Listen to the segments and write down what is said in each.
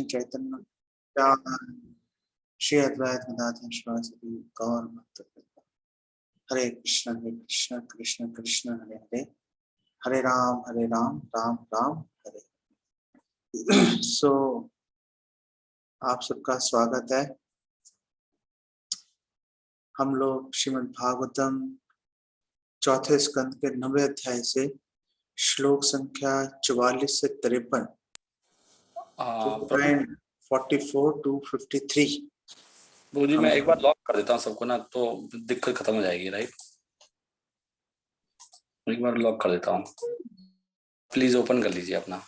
कृष्ण चैतन्य नित्यानंद श्री अद्वैत गदाधर शिवासादि गौर भक्तवृंद। हरे कृष्ण कृष्ण कृष्ण हरे हरे, हरे राम राम राम हरे। सो आप सबका स्वागत है। हम लोग श्रीमद् भागवतम चौथे स्कंद के 9वें अध्याय से श्लोक संख्या 44 से 53, 44 to 53। वो जी मैं एक बार लॉक कर देता हूँ सबको ना, तो दिक्कत खत्म हो जाएगी। राइट, एक बार लॉक कर देता हूँ, प्लीज ओपन कर लीजिए अपना।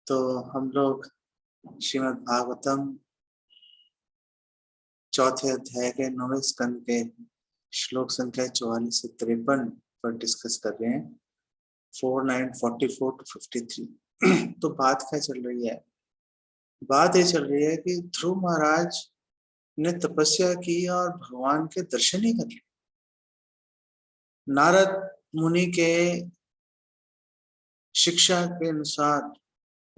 तो हम लोग श्रीमद् भागवतम चौथे अध्याय के 9वें स्कंद के श्लोक संख्या 44 से 53 पर डिस्कस कर रहे हैं। 44 to 53। तो बात क्या चल रही है? बात ये चल रही है कि ध्रुव महाराज ने तपस्या की और भगवान के दर्शन ही कर लिए। नारद मुनि के शिक्षा के अनुसार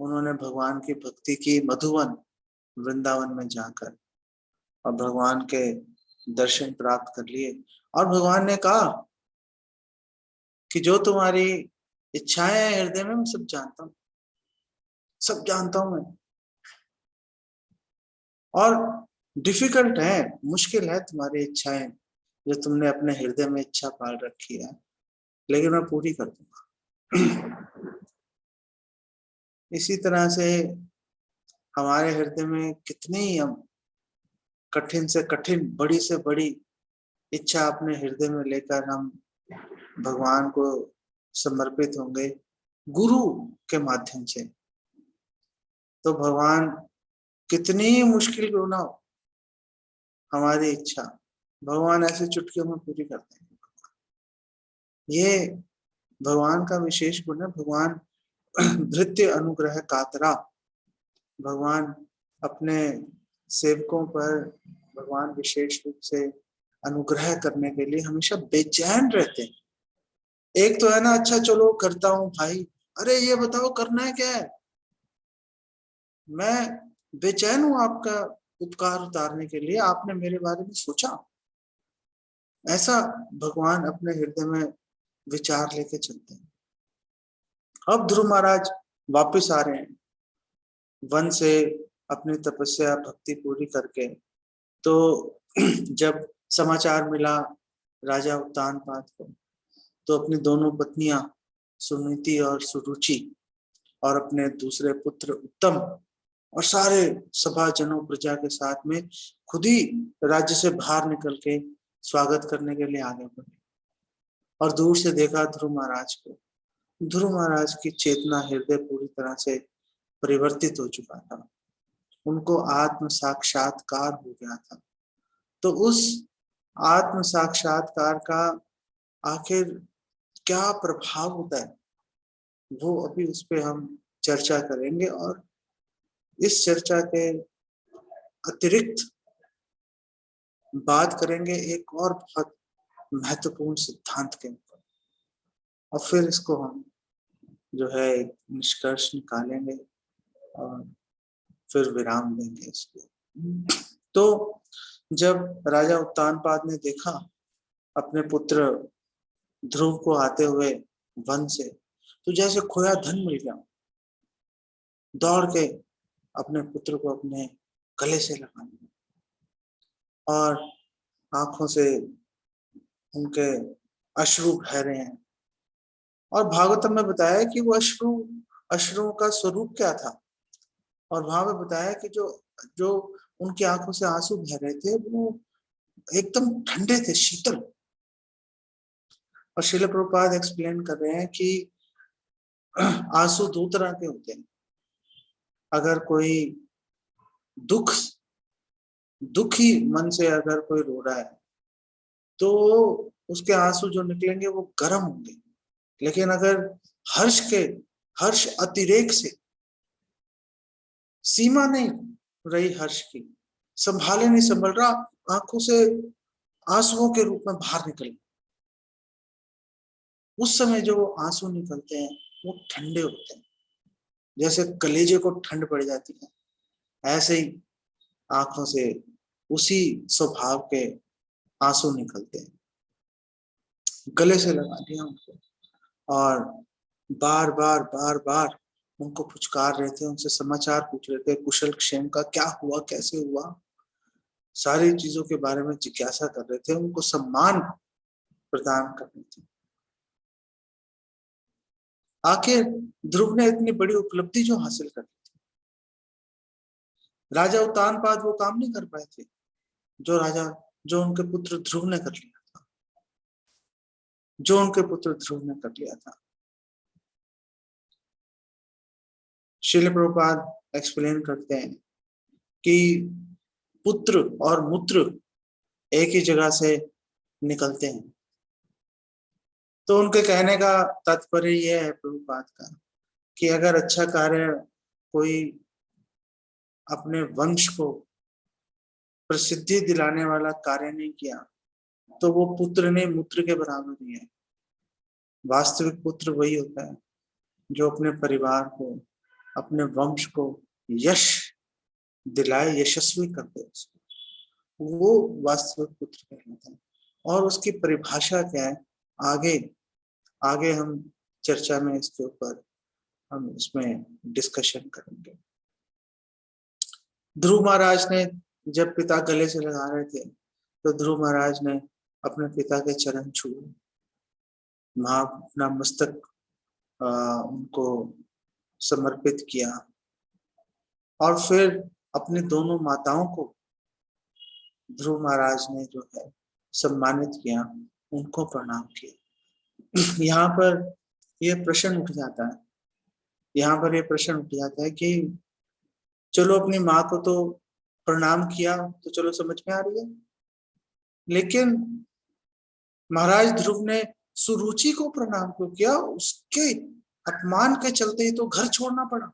उन्होंने भगवान की भक्ति की मधुवन वृंदावन में जाकर और भगवान के दर्शन प्राप्त कर लिए। और भगवान ने कहा कि जो तुम्हारी इच्छाएं हैं हृदय में, मैं सब जानता हूँ, सब जानता हूं मैं। और डिफिकल्ट है, मुश्किल है तुम्हारी इच्छाएं जो तुमने अपने हृदय में इच्छा पाल रखी है, लेकिन मैं पूरी कर दूंगा। इसी तरह से हमारे हृदय में कितनी हम कठिन से कठिन, बड़ी से बड़ी इच्छा अपने हृदय में लेकर हम भगवान को समर्पित होंगे गुरु के माध्यम से, तो भगवान कितनी मुश्किल क्यों ना हो, हमारी इच्छा भगवान ऐसे चुटकियों में पूरी करते हैं। ये भगवान का विशेष गुण है। भगवान धृत्य अनुग्रह कातरा। भगवान अपने सेवकों पर भगवान विशेष रूप से अनुग्रह करने के लिए हमेशा बेचैन रहते हैं। एक तो है ना, अच्छा चलो करता हूं भाई, अरे ये बताओ करना है क्या है, मैं बेचैन हूं आपका उपकार उतारने के लिए, आपने मेरे बारे में सोचा। ऐसा भगवान अपने हृदय में विचार लेके चलते हैं। अब ध्रुव महाराज वापस आ रहे हैं वन से अपनी तपस्या भक्ति पूरी करके। तो जब समाचार मिला राजा उत्तानपाद को, तो अपनी दोनों पत्नियां सुनीति और सुरुचि और अपने दूसरे पुत्र उत्तम और सारे सभाजनों प्रजा के साथ में खुद ही राज्य से बाहर निकल के स्वागत करने के लिए आगे बढ़े। और दूर से देखा ध्रुव महाराज को। ध्रुव महाराज की चेतना हृदय पूरी तरह से परिवर्तित हो चुका था, उनको आत्म साक्षात्कार हो गया था। तो उस आत्म साक्षात्कार का आखिर क्या प्रभाव होता है, वो अभी उस पे हम चर्चा करेंगे। और इस चर्चा के अतिरिक्त बात करेंगे एक और बहुत महत्वपूर्ण सिद्धांत के ऊपर, और फिर इसको हम जो है एक निष्कर्ष निकालेंगे और फिर विराम देंगे इसको। तो जब राजा उत्तानपाद ने देखा अपने पुत्र ध्रुव को आते हुए वन से, तो जैसे खोया धन मिल गया, दौड़ के अपने पुत्र को अपने गले से लगा लिया और आंखों से उनके अश्रु बह रहे हैं। और भागवतम में बताया कि वो अश्रुओं का स्वरूप क्या था। और वहां पे बताया कि जो उनकी आंखों से आंसू बह रहे थे वो एकदम ठंडे थे, शीतल। और श्रील प्रभुपाद एक्सप्लेन कर रहे हैं कि आंसू दो तरह के होते हैं। अगर कोई दुखी मन से अगर कोई रो रहा है तो उसके आंसू जो निकलेंगे वो गर्म होंगे। लेकिन अगर हर्ष अतिरेक से, सीमा नहीं रही हर्ष की, संभाले नहीं संभल रहा, आंखों से आंसुओं के रूप में बाहर निकले, उस समय जो आंसू निकलते हैं वो ठंडे होते हैं, जैसे कलेजे को ठंड पड़ जाती है, ऐसे ही आंखों से उसी स्वभाव के आंसू निकलते हैं। गले से लगा दिया उनको और बार बार उनको पुचकार रहे थे, उनसे समाचार पूछ रहे थे, कुशल क्षेम का, क्या हुआ, कैसे हुआ, सारी चीजों के बारे में जिज्ञासा कर रहे थे, उनको सम्मान प्रदान कर रहे थे। आखिर ध्रुव ने इतनी बड़ी उपलब्धि जो हासिल कर ली थी, राजा उत्तानपाद वो काम नहीं कर पाए थे जो उनके पुत्र ध्रुव ने कर लिया था, जो उनके पुत्र ध्रुव ने कर लिया था। श्रील प्रभुपाद एक्सप्लेन करते हैं कि पुत्र और मूत्र एक ही जगह से निकलते हैं। तो उनके कहने का तात्पर्य यह है प्रभुपाद का कि अगर अच्छा कार्य कोई अपने वंश को प्रसिद्धि दिलाने वाला कार्य नहीं किया तो वो पुत्र ने मूत्र के बराबर ही है। वास्तविक पुत्र वही होता है जो अपने परिवार को, अपने वंश को यश दिलाए, यशस्वी कर दे, वो वास्तविक पुत्र कहलाता है। और उसकी परिभाषा क्या है, आगे आगे हम चर्चा में इसके ऊपर हम इसमें डिस्कशन करेंगे। ध्रुव महाराज ने जब पिता गले से लगा रहे थे तो ध्रुव महाराज ने अपने पिता के चरण छुए, वहां अपना मस्तक उनको समर्पित किया और फिर अपनी दोनों माताओं को ध्रुव महाराज ने जो है सम्मानित किया, उनको प्रणाम किया। यहाँ पर यह प्रश्न उठ जाता है, यहाँ पर यह प्रश्न उठ जाता है कि चलो अपनी माँ को तो प्रणाम किया तो चलो समझ में आ रही है, लेकिन महाराज ध्रुव ने सुरुचि को प्रणाम क्यों किया? उसके अपमान के चलते ही तो घर छोड़ना पड़ा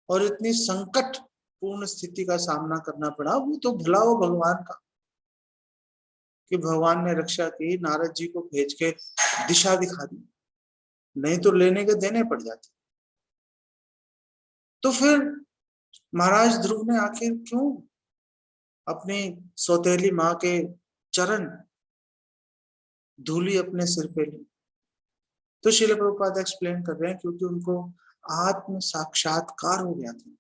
और इतनी संकट पूर्ण स्थिति का सामना करना पड़ा। वो तो भला हो भगवान का कि भगवान ने रक्षा की, नारद जी को भेज के दिशा दिखा दी, नहीं तो लेने के देने पड़ जाते। तो फिर महाराज ध्रुव ने आखिर क्यों अपनी सौतेली माँ के चरण धूली अपने सिर पे ली? तो श्रील प्रभुपाद एक्सप्लेन कर रहे हैं क्योंकि उनको आत्म साक्षात्कार हो गया था,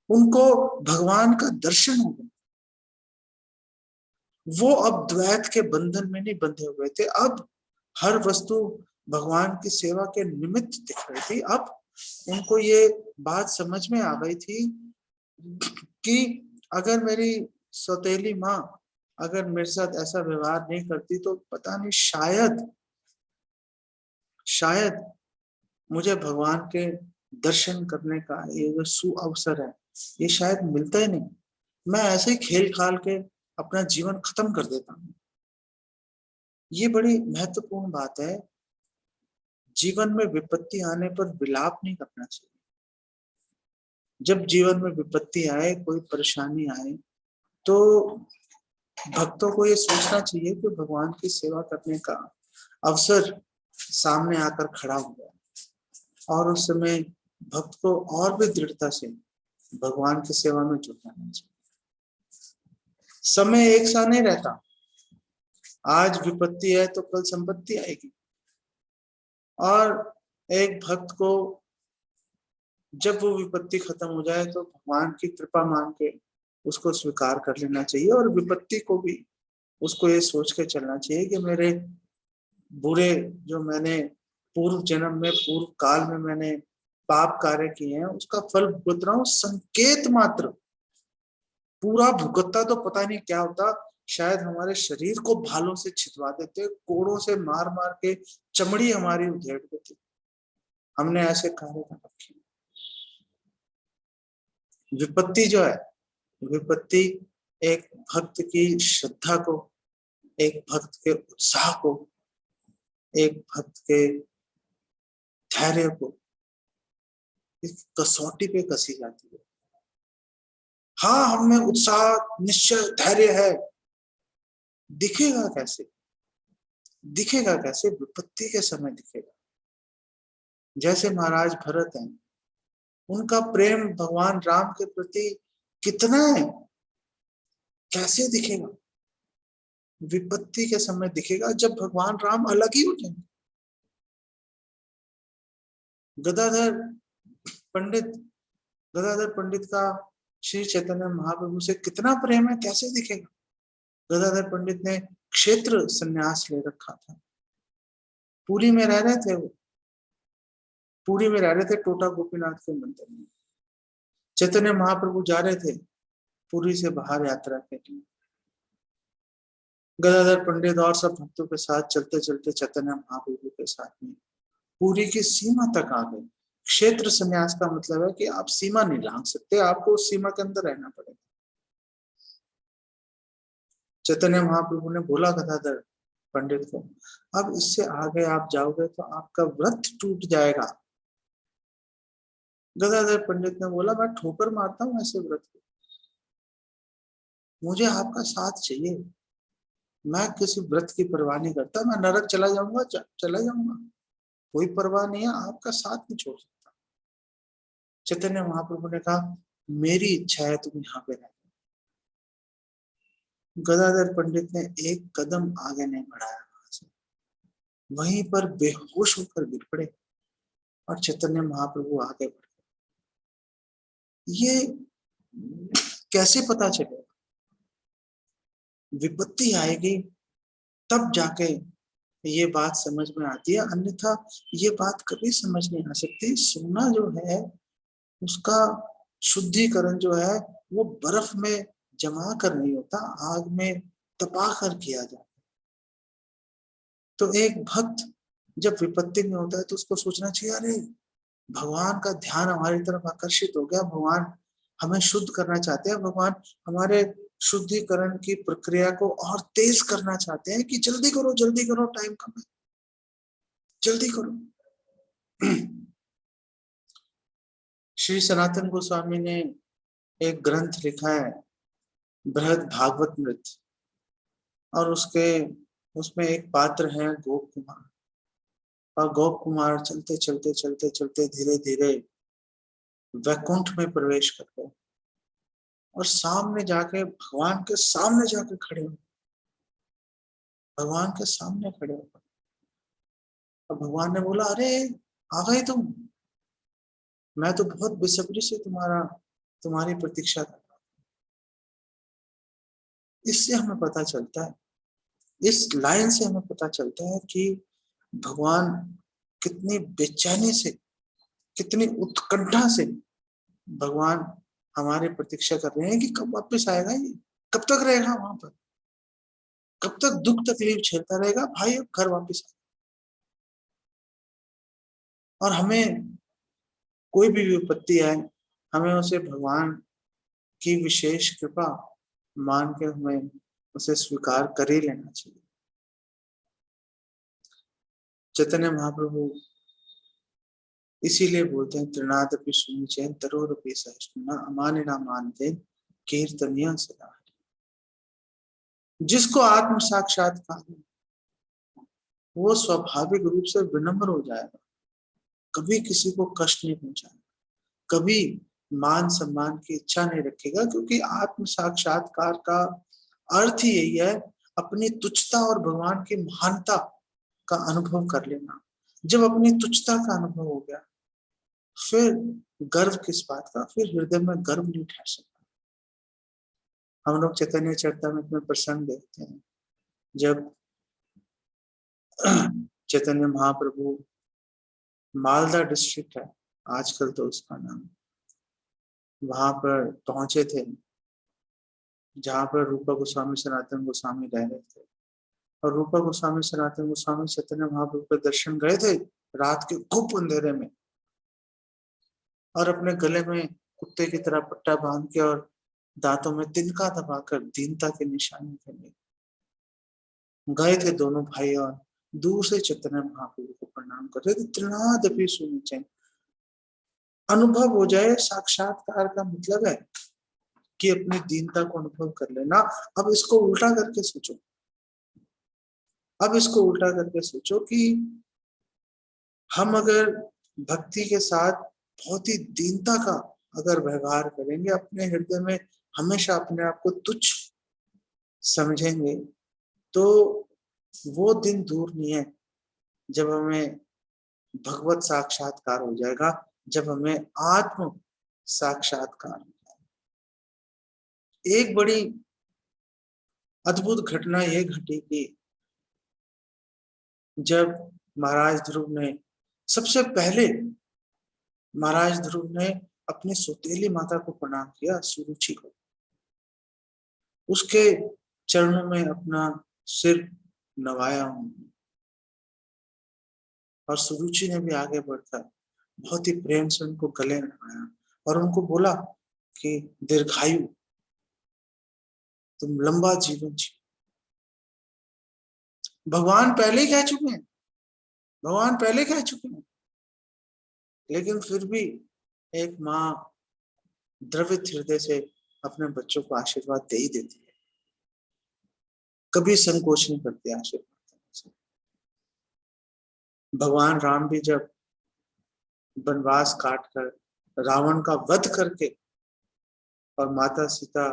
उनको भगवान का दर्शन हो गया। वो अब द्वैत के बंधन में नहीं बंधे हुए थे, अब हर वस्तु भगवान की सेवा के निमित्त दिख रही थी। अब उनको ये बात समझ में आ गई थी कि अगर मेरी सौतेली माँ अगर मेरे साथ ऐसा व्यवहार नहीं करती तो पता नहीं शायद मुझे भगवान के दर्शन करने का ये जो सुअवसर है ये शायद मिलता ही नहीं, मैं ऐसे ही खेल खाल के अपना जीवन खत्म कर देता हूँ। ये बड़ी महत्वपूर्ण बात है, जीवन में विपत्ति आने पर विलाप नहीं करना चाहिए। जब जीवन में विपत्ति आए, कोई परेशानी आए, तो भक्तों को ये सोचना चाहिए कि भगवान की सेवा करने का अवसर सामने आकर खड़ा हुआ है और उस समय भक्त को और भी दृढ़ता से भगवान की सेवा में जुटना चाहिए। समय एक सा नहीं रहता, आज विपत्ति है तो कल संपत्ति आएगी। और एक भक्त को जब वो विपत्ति खत्म हो जाए तो भगवान की कृपा मान के उसको स्वीकार कर लेना चाहिए और विपत्ति को भी उसको ये सोच के चलना चाहिए कि मेरे बुरे जो मैंने पूर्व जन्म में, पूर्व काल में मैंने पाप कार्य किए हैं उसका फल भुगत रहा हूं, संकेत मात्र, पूरा भुगतता तो पता नहीं क्या होता, शायद हमारे शरीर को भालों से छिदवा देते, कोड़ों से मार मार के चमड़ी हमारी उधेड़ देते, हमने ऐसे कार्य कर रखे। विपत्ति जो है, विपत्ति एक भक्त की श्रद्धा को, एक भक्त के उत्साह को, एक भक्त के धैर्य को इस कसौटी पे कसी जाती है। हाँ, हमें उत्साह, निश्चय, धैर्य है, दिखेगा कैसे? दिखेगा कैसे? विपत्ति के समय दिखेगा। जैसे महाराज भरत हैं, उनका प्रेम भगवान राम के प्रति कितना है, कैसे दिखेगा? विपत्ति के समय दिखेगा, जब भगवान राम अलग ही हो जाएंगे। गदाधर पंडित का श्री चैतन्य महाप्रभु से कितना प्रेम है, कैसे दिखेगा? गदाधर पंडित ने क्षेत्र संन्यास ले रखा था, पुरी में रह रहे थे, वो पुरी में रह रहे थे टोटा गोपीनाथ के मंदिर में। चैतन्य महाप्रभु जा रहे थे पुरी से बाहर यात्रा के लिए। गदाधर पंडित और सब भक्तों के साथ चलते चलते चैतन्य महाप्रभु के साथ में पुरी की सीमा तक आ गए। क्षेत्र संन्यास का मतलब है कि आप सीमा नहीं लांघ सकते, आपको उस सीमा के अंदर रहना पड़ेगा। चैतन्य महाप्रभु ने बोला गदाधर पंडित को, अब इससे आगे आप जाओगे तो आपका व्रत टूट जाएगा। गदाधर पंडित ने बोला, मैं ठोकर मारता हूं ऐसे व्रत को, मुझे आपका साथ चाहिए, मैं किसी व्रत की परवाह नहीं करता, मैं नरक चला जाऊंगा चला जाऊंगा, कोई परवाह नहीं है, आपका साथ नहीं छोड़ सकता। चैतन्य महाप्रभु ने कहा, मेरी इच्छा है तुम यहाँ पे रहो। गदाधर पंडित ने एक कदम आगे नहीं बढ़ाया, वहां से वहीं पर बेहोश होकर गिर पड़े और चैतन्य महाप्रभु आगे बढ़ गए। ये कैसे पता चलेगा? विपत्ति आएगी तब जाके ये बात समझ में आती है, अन्यथा ये बात कभी समझ नहीं आ सकती। सोना जो है उसका शुद्धिकरण जो है वो बर्फ में जमा कर नहीं होता, आग में तपा कर किया जाता है। तो एक भक्त जब विपत्ति में होता है तो उसको सोचना चाहिए, अरे भगवान का ध्यान हमारी तरफ आकर्षित हो गया, भगवान हमें शुद्ध करना चाहते हैं, भगवान हमारे शुद्धिकरण की प्रक्रिया को और तेज करना चाहते हैं कि जल्दी करो, टाइम कम है, जल्दी करो। श्री सनातन गोस्वामी ने एक ग्रंथ लिखा है, बृहद भागवत मृत, और उसमें एक पात्र है गोप कुमार, और गोप कुमार चलते चलते चलते चलते धीरे धीरे वैकुंठ में प्रवेश कर गए और सामने जाके भगवान के सामने जाके खड़े हो, भगवान के सामने खड़े हो। और भगवान ने बोला, अरे आ गए तुम, मैं तो बहुत बेसब्री से तुम्हारी प्रतीक्षा कर रहा हूं। इससे हमें पता चलता है, इस लाइन से हमें पता चलता है कि भगवान कितनी बेचैनी से, कितनी उत्कंठा से भगवान हमारी प्रतीक्षा कर रहे हैं कि कब वापस आएगा, ये कब तक रहेगा वहां पर, कब तक दुख तकलीफ झेलता रहेगा, भाई अब घर वापस आ। और हमें कोई भी विपत्ति आए, हमें उसे भगवान की विशेष कृपा मान के हमें उसे स्वीकार कर ही लेना चाहिए। चैतन्य महाप्रभु इसीलिए बोलते हैं, त्रिनादपि सुनिचैन तरोरपि सहिष्णुना अमानिना मानते कीर्तनिया सदा। जिसको आत्म साक्षात्कार है वो स्वाभाविक रूप से विनम्र हो जाएगा, कभी किसी को कष्ट नहीं पहुंचाएगा, कभी मान सम्मान की इच्छा नहीं रखेगा, क्योंकि आत्म साक्षात्कार का अर्थ ही यही है, अपनी तुच्छता और भगवान की महानता का अनुभव कर लेना। जब अपनी तुच्छता का अनुभव हो गया, फिर गर्व किस बात का, फिर हृदय में गर्व नहीं ठहर सकता। हम लोग चैतन्य चरितामृत में प्रसंग देखते हैं, जब चैतन्य महाप्रभु मालदा डिस्ट्रिक्ट है आजकल तो उसका नाम, वहां पर पहुंचे थे जहां पर रूपा गोस्वामी सनातन गोस्वामी रह रहे थे। और रूपा गोस्वामी सनातन गोस्वामी चैतन्य महाप्रभु के दर्शन गए थे रात के खूब अंधेरे में, और अपने गले में कुत्ते की तरह पट्टा बांध के और दांतों में तिनका दबाकर दीनता की निशानी के लिए गए थे दोनों भाई, और दूर से चैतन्य महाप्रभु को प्रणाम कर रहे थे। त्रिनादपि सुनिचैन, अनुभव हो जाए, साक्षात्कार का मतलब है कि अपनी दीनता को अनुभव कर लेना। अब इसको उल्टा करके सोचो, अब इसको उल्टा करके सोचो कि हम अगर भक्ति के साथ बहुत ही दीनता का अगर व्यवहार करेंगे, अपने हृदय में हमेशा अपने आप को तुच्छ समझेंगे, तो वो दिन दूर नहीं है जब हमें भगवत साक्षात्कार हो जाएगा, जब हमें आत्म साक्षात्कार हो जाएगा। एक बड़ी अद्भुत घटना ये घटी कि जब महाराज ध्रुव ने सबसे पहले महाराज ध्रुव ने अपनी सौतेली माता को प्रणाम किया, सुरुचि को, उसके चरणों में अपना सिर नवाया उन्होंने। और सुरुचि ने भी आगे बढ़कर बहुत ही प्रेम से उनको गले लगाया और उनको बोला कि दीर्घायु, तुम लंबा जीवन जियो। भगवान पहले ही कह चुके हैं, भगवान पहले कह चुके हैं, लेकिन फिर भी एक माँ द्रवित हृदय से अपने बच्चों को आशीर्वाद दे ही देती है, कभी संकोच नहीं करती आशीर्वाद देने से। भगवान राम भी जब वनवास काटकर रावण का वध करके और माता सीता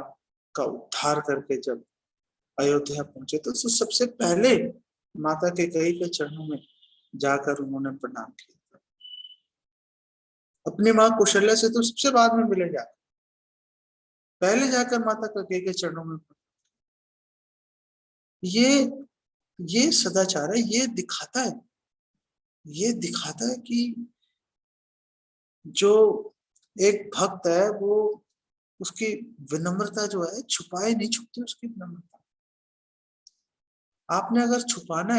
का उद्धार करके जब अयोध्या पहुंचे, तो सबसे पहले माता के कैकेयी के चरणों में जाकर उन्होंने प्रणाम किया। अपनी माँ कौशल्या से तो सबसे बाद में मिले जाकर, पहले जाकर माता कैकेयी के चरणों में। ये सदाचार है, ये दिखाता है कि जो एक भक्त है वो उसकी विनम्रता जो है छुपाए नहीं छुपती उसकी विनम्रता। आपने अगर छुपाना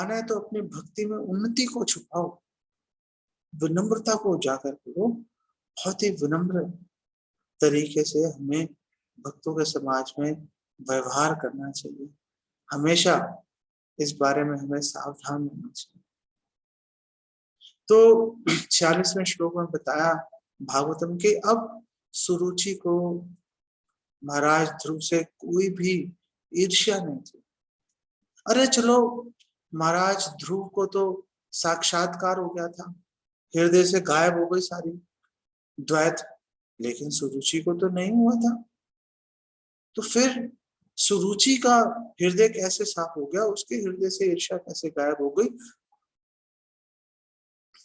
है तो अपनी भक्ति में उन्नति को छुपाओ, विनम्रता को उजागर करो। बहुत ही विनम्र तरीके से हमें भक्तों के समाज में व्यवहार करना चाहिए, हमेशा इस बारे में हमें सावधान होना चाहिए। तो 46वें श्लोक में बताया भागवतम के अब सुरुचि को महाराज ध्रुव से कोई भी ईर्ष्या नहीं थी। अरे चलो, महाराज ध्रुव को तो साक्षात्कार हो गया था, हृदय से गायब हो गई सारी द्वैत, लेकिन सुरुचि को तो नहीं हुआ था। तो फिर सुरुचि का हृदय कैसे साफ हो गया, उसके हृदय से ईर्ष्या कैसे गायब हो गई।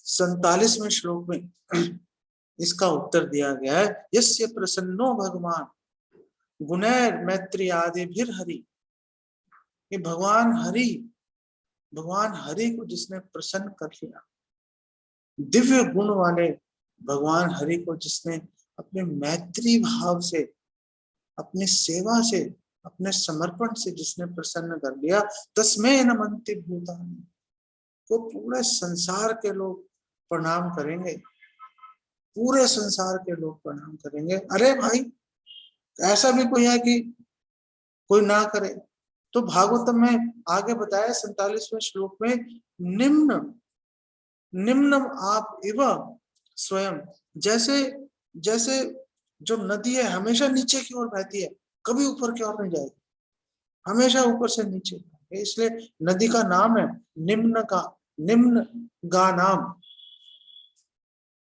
47वें श्लोक में इसका उत्तर दिया गया है, यस्य प्रसन्नो भगवान गुणैर मैत्री आदि भीर हरि। ये भगवान हरि को जिसने प्रसन्न कर लिया, दिव्य गुण वाले भगवान हरि को जिसने अपने मैत्री भाव से, अपनी सेवा से, अपने समर्पण से जिसने प्रसन्न कर लिया, तस्मै नमन्ति भूतानि, वो पूरे संसार के लोग प्रणाम करेंगे, पूरे संसार के लोग प्रणाम करेंगे। अरे भाई, ऐसा भी कोई है कि कोई ना करे? तो भागवतम में आगे बताया 47वें श्लोक में, निम्नम आप इव स्वयं, जैसे जो नदी है हमेशा नीचे की ओर बहती है, कभी ऊपर की ओर नहीं जाएगी, हमेशा ऊपर से नीचे। इसलिए नदी का नाम है निम्न गा नाम।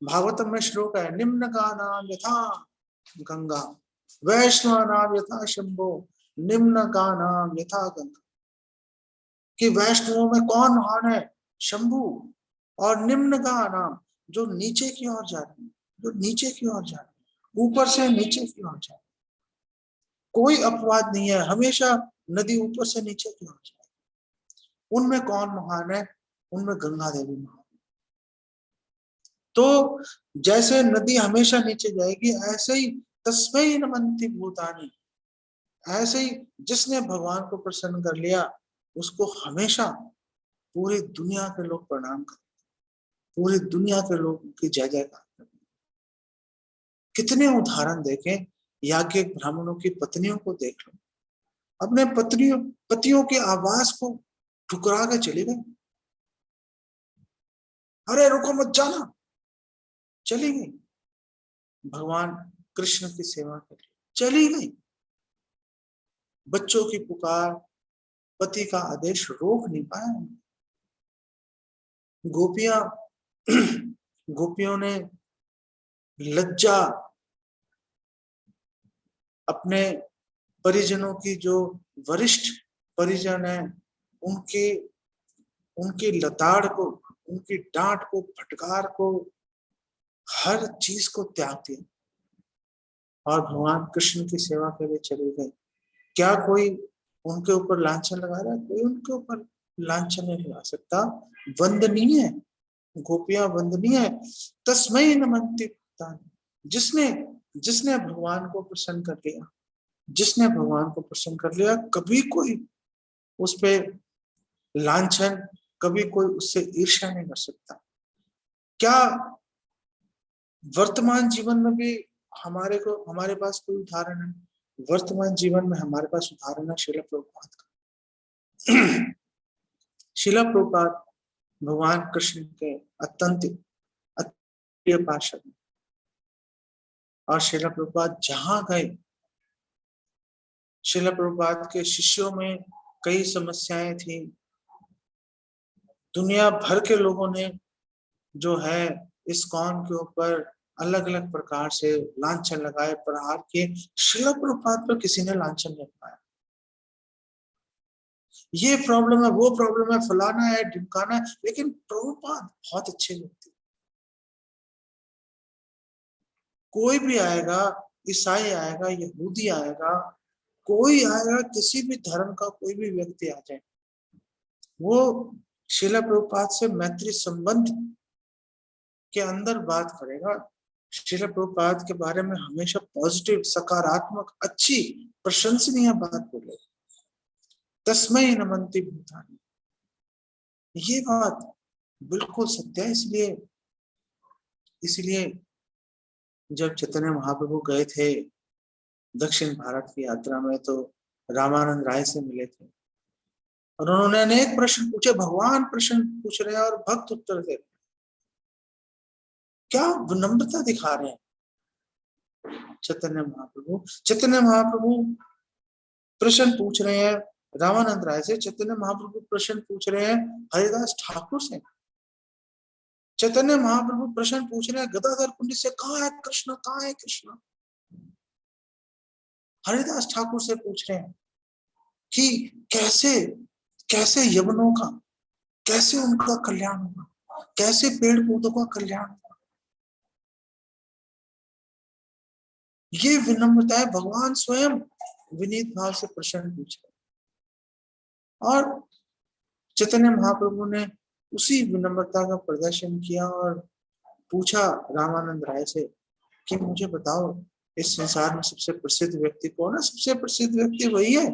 भागवतम में श्लोक है, निम्न गा नाम यथा गंगा वैष्णव नाम यथा शंभो निम्न गा नाम यथा गंगा। कि वैष्णवों में कौन महान है? शंभु। और निम्न गा नाम, जो नीचे की ओर जा रहे हैं, जो नीचे की ओर जा रहे हैं, ऊपर से नीचे की ओर जा रहे हैं। कोई अपवाद नहीं है, हमेशा नदी ऊपर से नीचे की ओर जाए। उनमें कौन महान है? उनमें गंगा देवी महान। तो जैसे नदी हमेशा नीचे जाएगी, ऐसे ही तस्मै नमन्ति भूतानि, ऐसे ही जिसने भगवान को प्रसन्न कर लिया उसको हमेशा पूरी दुनिया के लोग प्रणाम करें, पूरी दुनिया के लोग उनकी जय जयकार करें। कितने उदाहरण देखें, याज्ञिक ब्राह्मणों की पत्नियों को देख लो, अपने पतियों की आवाज को ठुकरा के चली गई। अरे रुको मत जाना, चली गई भगवान कृष्ण की सेवा के लिए, चली गई। बच्चों की पुकार, पति का आदेश रोक नहीं पाया। गोपियों ने लज्जा, अपने परिजनों की, जो वरिष्ठ परिजन है, उनकी लताड़ को, उनकी डांट को, फटकार को, हर चीज को त्याग दिया और भगवान कृष्ण की सेवा के लिए चले गए। क्या कोई उनके ऊपर लांछन लगा रहा है? कोई उनके ऊपर लांछन नहीं लगा सकता। वंदनीय है, गोपियां वंदनीय है। तस्मै नमन्ति भूतानि, जिसने भगवान को प्रसन्न कर लिया, जिसने भगवान को प्रसन्न कर लिया, कभी कोई उस पे लांछन, कभी कोई उससे ईर्ष्या नहीं कर सकता। क्या वर्तमान जीवन में भी हमारे पास कोई उदाहरण है? वर्तमान जीवन में हमारे पास उदाहरण है श्रील प्रभुपाद का। श्रील प्रभुपाद भगवान कृष्ण के अत्यंत प्रिय पार्षद, और श्रील प्रभुपाद जहां गए, श्रील प्रभुपाद के शिष्यों में कई समस्याएं थी। दुनिया भर के लोगों ने जो है इस्कॉन के ऊपर अलग अलग प्रकार से लांछन लगाए, प्रहार किए। श्रील प्रभुपाद पर किसी ने लांछन नहीं लगाया। ये प्रॉब्लम है, वो प्रॉब्लम है, फलाना है, ढिमकाना है, लेकिन प्रभुपाद बहुत अच्छे व्यक्ति। कोई भी आएगा, ईसाई आएगा, यहूदी आएगा, कोई आएगा, किसी भी धर्म का कोई भी व्यक्ति आ जाए, वो श्रील प्रभुपाद से मैत्री संबंध के अंदर बात करेगा। श्रील प्रभुपाद के बारे में हमेशा पॉजिटिव, सकारात्मक, अच्छी, प्रशंसनीय बात बोलेगा। तस्मै नमन्ति भूतानि, ये बात बिल्कुल सत्य है। इसलिए जब चैतन्य महाप्रभु गए थे दक्षिण भारत की यात्रा में, तो रामानंद राय से मिले थे और उन्होंने अनेक प्रश्न पूछे। भगवान प्रश्न पूछ रहे हैं और भक्त उत्तर दे रहे हैं। क्या विनम्रता दिखा रहे हैं चैतन्य महाप्रभु प्रश्न पूछ रहे हैं रामानंद राय से, चैतन्य महाप्रभु प्रश्न पूछ रहे हैं हरिदास ठाकुर से, चैतन्य महाप्रभु प्रश्न पूछ रहे हैं गदाधर पंडित से, कहाँ है कृष्ण, कहाँ है कृष्ण। हरिदास ठाकुर से पूछ रहे हैं कि कैसे यवनों का, कैसे उनका कल्याण होगा, कैसे पेड़ पौधों का कल्याण होगा। ये विनम्रता है। भगवान स्वयं विनीत भाव से प्रश्न पूछ रहे, और चैतन्य महाप्रभु ने उसी विनम्रता का प्रदर्शन किया और पूछा रामानंद राय से कि मुझे बताओ, इस संसार में सबसे प्रसिद्ध व्यक्ति कौन है? सबसे प्रसिद्ध व्यक्ति वही है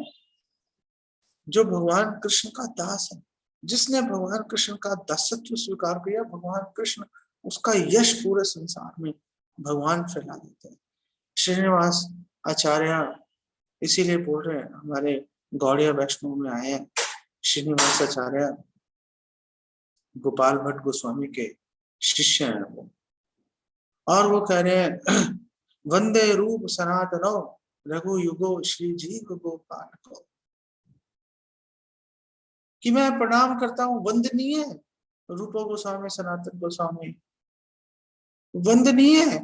जो भगवान कृष्ण का दास है, जिसने भगवान कृष्ण का दासत्व स्वीकार किया। भगवान कृष्ण, उसका यश पूरे संसार में भगवान फैला देते हैं। श्रीनिवास आचार्य इसीलिए बोल रहे हैं, हमारे गौड़िया वैष्णव में आए हैं श्रीनिवास आचार्य, गोपाल भट्ट गोस्वामी के शिष्य हैं वो, और वो कह रहे हैं वंदे रूप सनातनो रघु युगो श्री जी गोपाल को, कि मैं प्रणाम करता हूं। वंदनीय रूप गोस्वामी, सनातन गोस्वामी वंदनीय है,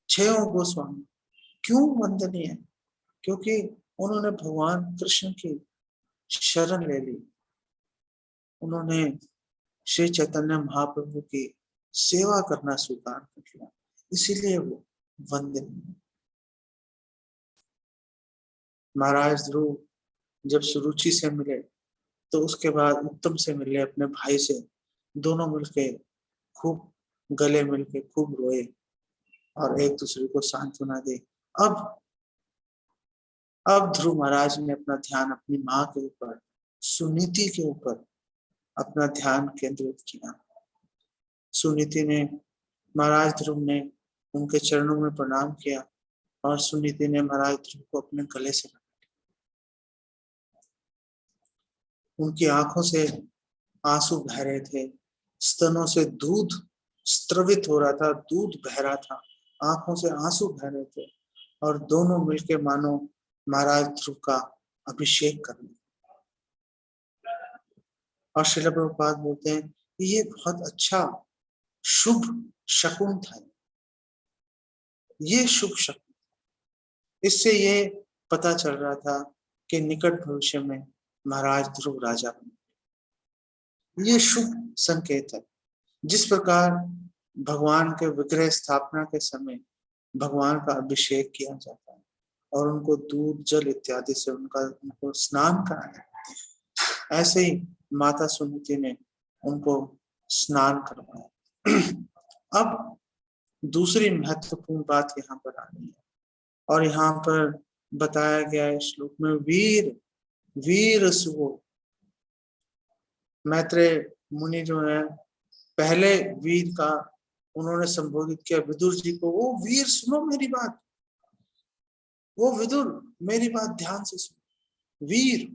छयों गोस्वामी। क्यों वंदनीय है? क्योंकि उन्होंने भगवान कृष्ण की शरण ले ली, उन्होंने श्री चैतन्य महाप्रभु की सेवा करना स्वीकार कर लिया, इसीलिए वो वंदनीय। महाराज ध्रुव जब सुरुचि से मिले, तो उसके बाद उत्तम से मिले, अपने भाई से, दोनों मिलके खूब गले मिलके खूब रोए और एक दूसरे को सांत्वना दे। अब ध्रुव महाराज ने अपना ध्यान अपनी माँ के ऊपर, सुनीति के ऊपर अपना ध्यान केंद्रित किया। सुनीति ने, महाराज ध्रुव ने उनके चरणों में प्रणाम किया और सुनीति ने महाराज ध्रुव को अपने गले से लगा लिया। उनकी आंखों से आंसू बह रहे थे, स्तनों से दूध स्त्रवित हो रहा था, दूध बह रहा था, आंखों से आंसू बह रहे थे, और दोनों मिलके मानो महाराज ध्रुव का अभिषेक करने। और श्रील प्रभुपाद बोलते हैं कि ये बहुत अच्छा शुभ शकुन था, ये शुभ शकुन। इससे ये पता चल रहा था कि निकट भविष्य में महाराज ध्रुव राजा बने। ये शुभ संकेत है। जिस प्रकार भगवान के विग्रह स्थापना के समय भगवान का अभिषेक किया जाता है और उनको दूध जल इत्यादि से उनको स्नान कराया, ऐसे ही माता सुनीति ने उनको स्नान करवाया। अब दूसरी महत्वपूर्ण बात यहाँ पर आ रही है और यहाँ पर बताया गया है श्लोक में, वीर वीर सुवो। मैत्रेय मुनि जो है पहले वीर का उन्होंने संबोधित किया विदुर जी को, वो वीर सुनो मेरी बात, वो विदुर मेरी बात ध्यान से सुनो। वीर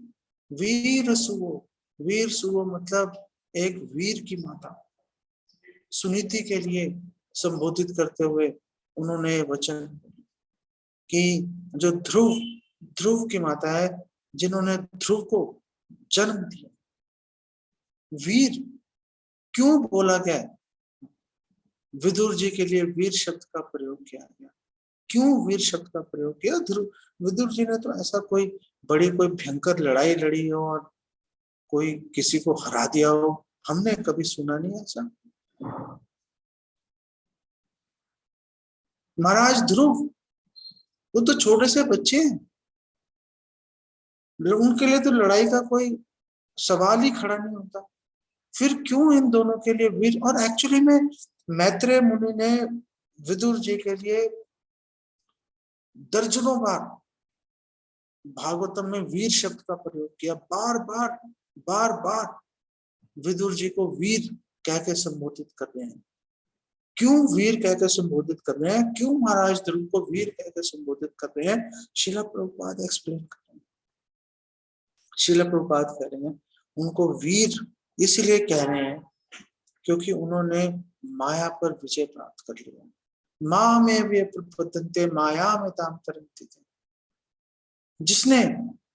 वीर सुवो, वीर सुवो मतलब एक वीर की माता सुनीति के लिए संबोधित करते हुए उन्होंने वचन कि जो ध्रुव ध्रुव की माता है, जिन्होंने ध्रुव को जन्म दिया। वीर क्यों बोला गया? विदुर जी के लिए वीर शब्द का प्रयोग किया गया। क्यों वीर शब्द का प्रयोग किया? विदुर जी ने तो ऐसा कोई भयंकर लड़ाई लड़ी हो और कोई किसी को हरा दिया हो, हमने कभी सुना नहीं ऐसा। महाराज ध्रुव वो तो छोटे से बच्चे हैं, उनके लिए तो लड़ाई का कोई सवाल ही खड़ा नहीं होता। फिर क्यों इन दोनों के लिए वीर? और एक्चुअली में मैत्रेय मुनि ने विदुर जी के लिए दर्जनों बार भागवतम में वीर शब्द का प्रयोग किया। बार बार विदुर जी को वीर कह के संबोधित कर रहे हैं। क्यों वीर कहकर संबोधित कर रहे हैं? क्यों महाराज ध्रुव को वीर कहकर संबोधित कर रहे हैं? श्रील प्रभुपाद एक्सप्लेन कर रहे हैं। श्रील प्रभुपाद कह रहे हैं उनको वीर इसलिए कह रहे हैं क्योंकि उन्होंने माया पर विजय प्राप्त कर लिया। माँ में वे प्रपद्यन्ते माया में ताम तरन्ति। जिसने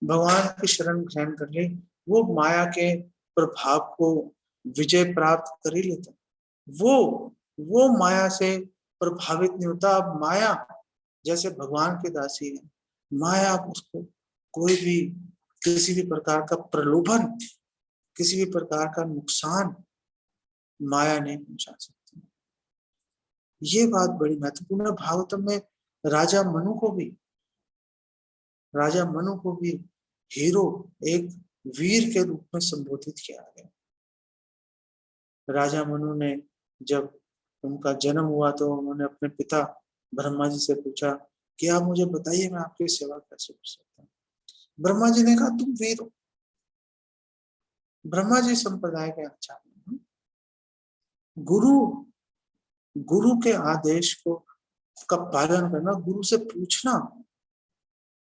भगवान की शरण ग्रहण कर ली वो माया के प्रभाव को विजय प्राप्त कर ही लेता। वो माया से प्रभावित नहीं होता। अब माया जैसे भगवान की दासी है, माया उसको कोई भी किसी भी प्रकार का प्रलोभन, किसी भी प्रकार का नुकसान माया नहीं पहुंचा सकती। ये बात बड़ी महत्वपूर्ण है। भागवतम में राजा मनु को भी हीरो, एक वीर के रूप में संबोधित किया गया। राजा मनु ने जब उनका जन्म हुआ तो उन्होंने अपने पिता ब्रह्मा जी से पूछा कि आप मुझे बताइए मैं आपकी सेवा कैसे कर सकता हूँ। ब्रह्मा जी ने कहा तुम वीर हो। ब्रह्मा जी संप्रदाय के आचार्य हैं। गुरु के आदेश को का पालन करना, गुरु से पूछना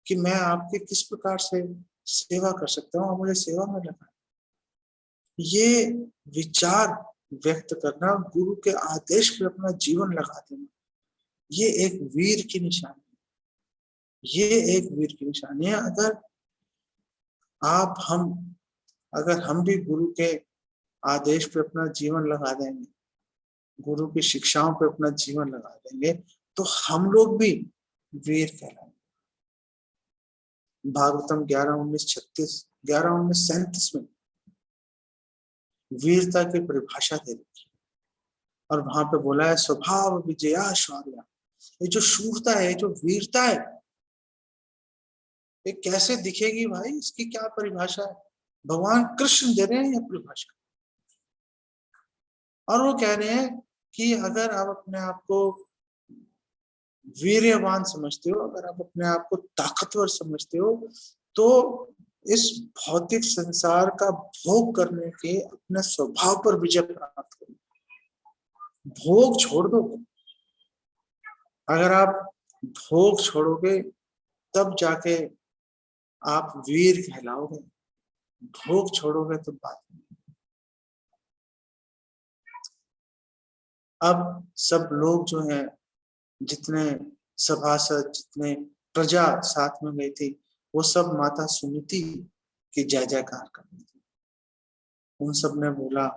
कि मैं आपके किस प्रकार से सेवा कर सकता हूँ, मुझे सेवा में लगा, ये विचार व्यक्त करना, गुरु के आदेश पे अपना जीवन लगा देना, ये एक वीर की निशानी है। ये एक वीर की निशानी है। अगर हम भी गुरु के आदेश पे अपना जीवन लगा देंगे, गुरु की शिक्षाओं पे अपना जीवन लगा देंगे, तो हम लोग भी वीर कहलाएंगे। भागवतम 11:19-37 में वीरता की परिभाषा दे रखी है और वहां पे बोला है स्वभाव विजया शौर्य। ये जो शूरता है, जो वीरता है, ये कैसे दिखेगी भाई? इसकी क्या परिभाषा है? भगवान कृष्ण दे रहे हैं ये परिभाषा और वो कह रहे हैं कि अगर आप अपने आप को वीर्यवान समझते हो, अगर आप अपने आप को ताकतवर समझते हो, तो इस भौतिक संसार का भोग करने के अपने स्वभाव पर विजय प्राप्त करो। भोग छोड़ दो। अगर आप भोग छोड़ोगे तब जाके आप वीर कहलाओगे। भोग छोड़ोगे तो बात नहीं। अब सब लोग जो हैं, जितने सभासद, जितने प्रजा साथ में गई थी, वो सब माता सुनीति की जय जयकार कर रही थी। उन सब ने बोला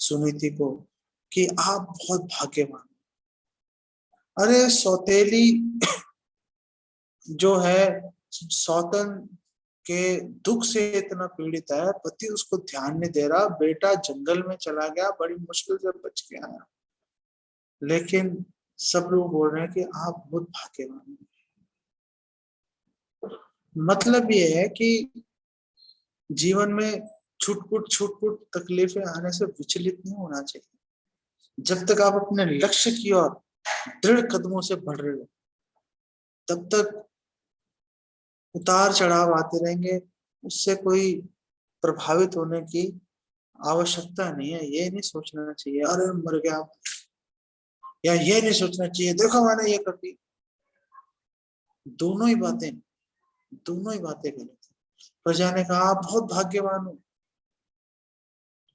सुनीति को कि आप बहुत भाग्यवान। अरे सौतेली जो है सौतन के दुख से इतना पीड़ित है, पति उसको ध्यान नहीं दे रहा, बेटा जंगल में चला गया, बड़ी मुश्किल से बच के आया, लेकिन सब लोग बोल रहे हैं कि आप बहुत भाग्यवान हैं। मतलब ये है कि जीवन में छुटपुट तकलीफें आने से विचलित नहीं होना चाहिए। जब तक आप अपने लक्ष्य की ओर दृढ़ कदमों से बढ़ रहे हो, तब तक उतार चढ़ाव आते रहेंगे, उससे कोई प्रभावित होने की आवश्यकता नहीं है। ये नहीं सोचना चाहिए अरे मर गया, या ये नहीं सोचना चाहिए देखो मैंने ये कर दी। दोनों ही बातें गलत है। प्रजा ने कहा आप बहुत भाग्यवान हो,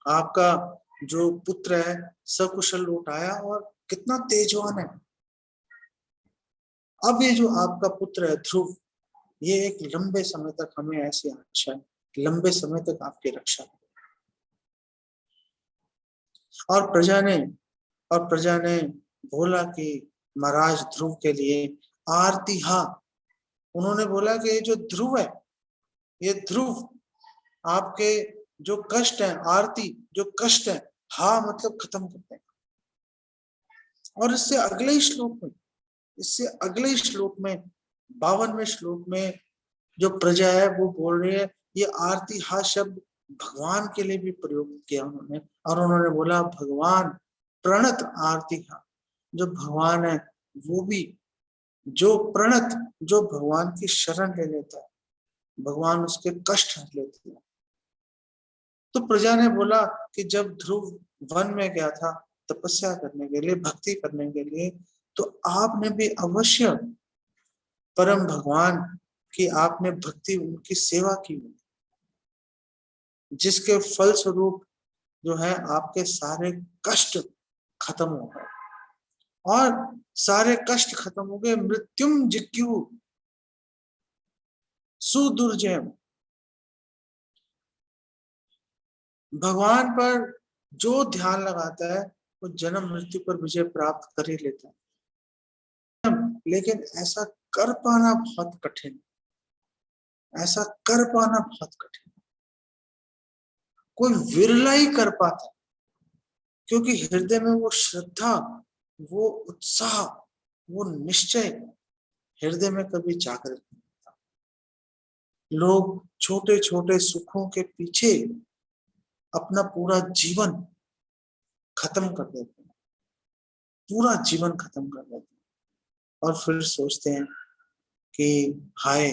आपका जो पुत्र है सकुशल लौट आया और कितना तेजवान है। अब ये जो आपका पुत्र है ध्रुव, ये एक लंबे समय तक, हमें ऐसी आशा है, लंबे समय तक आपकी रक्षा है। और प्रजा ने बोला कि महाराज ध्रुव के लिए आरती हा। उन्होंने बोला कि ये जो ध्रुव है, ये ध्रुव आपके जो कष्ट है, आरती जो कष्ट है, हा मतलब खत्म करते हैं। और इससे अगले श्लोक में 52वें श्लोक में जो प्रजा है वो बोल रही है, ये आरती हा शब्द भगवान के लिए भी प्रयोग किया उन्होंने, और उन्होंने बोला भगवान प्रणत आरती हा। जो भगवान है वो भी जो भगवान की शरण ले लेता है, भगवान उसके कष्ट हर लेते हैं। तो प्रजा ने बोला कि जब ध्रुव वन में गया था तपस्या करने के लिए, भक्ति करने के लिए, तो आपने भी अवश्य परम भगवान की आपने भक्ति, उनकी सेवा की, जिसके फल स्वरूप जो है आपके सारे कष्ट खत्म हो गए। और सारे कष्ट खत्म हो गए, मृत्युम जिज्ञु सुदुर्जय। भगवान पर जो ध्यान लगाता है वो जन्म मृत्यु पर विजय प्राप्त कर ही लेता है। लेकिन ऐसा कर पाना बहुत कठिन, ऐसा कर पाना बहुत कठिन, कोई विरला ही कर पाता, क्योंकि हृदय में वो श्रद्धा, वो उत्साह, वो निश्चय हृदय में कभी जागृत नहीं होता। लोग छोटे छोटे सुखों के पीछे अपना पूरा जीवन खत्म कर देते हैं, पूरा जीवन खत्म कर देते हैं, और फिर सोचते हैं कि हाय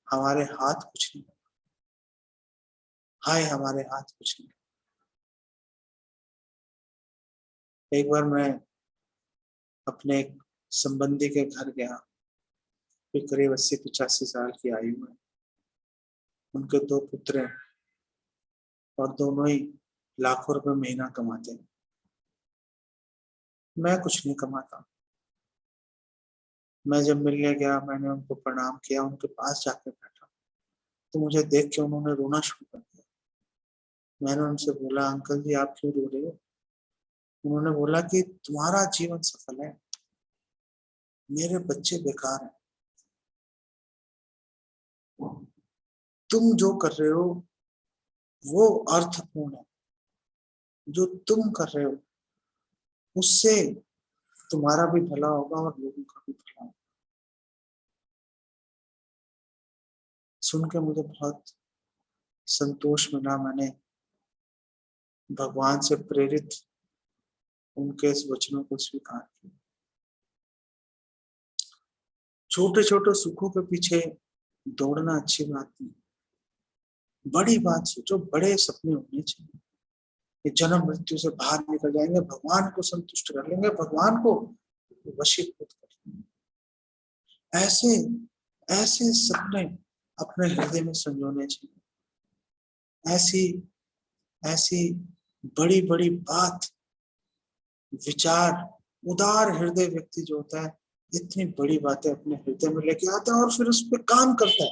हमारे हाथ कुछ नहीं, हाय हमारे हाथ कुछ नहीं। एक बार मैं अपने एक संबंधी के घर गया, करीब 80-85 साल की आयु है, उनके 2 पुत्र हैं और दोनों ही लाखों रुपए महीना कमाते हैं। मैं कुछ नहीं कमाता। मैं जब मिलने गया, मैंने उनको प्रणाम किया, उनके पास जाकर बैठा, तो मुझे देख के उन्होंने रोना शुरू कर दिया। मैंने उनसे बोला अंकल जी आप क्यों रो रहे हो? उन्होंने बोला कि तुम्हारा जीवन सफल है, मेरे बच्चे बेकार हैं। तुम जो कर रहे हो वो अर्थपूर्ण है, जो तुम कर रहे हो उससे तुम्हारा भी भला होगा और लोगों का भी भला होगा। सुन के मुझे बहुत संतोष मिला। मैंने भगवान से प्रेरित उनके इस वचनों को स्वीकार किया। छोटे छोटे सुखों के पीछे दौड़ना अच्छी बात नहीं, बड़ी बात सोचो, बड़े सपने होने चाहिए। ये जन्म मृत्यु से बाहर निकल जाएंगे, भगवान को संतुष्ट कर लेंगे, भगवान को वशीभूत कर लेंगे। ऐसे ऐसे सपने अपने हृदय में संजोने चाहिए। ऐसी ऐसी बड़ी बड़ी बात, विचार, उदार हृदय व्यक्ति जो होता है इतनी बड़ी बातें अपने हृदय में लेके आता है और फिर उस पर काम करता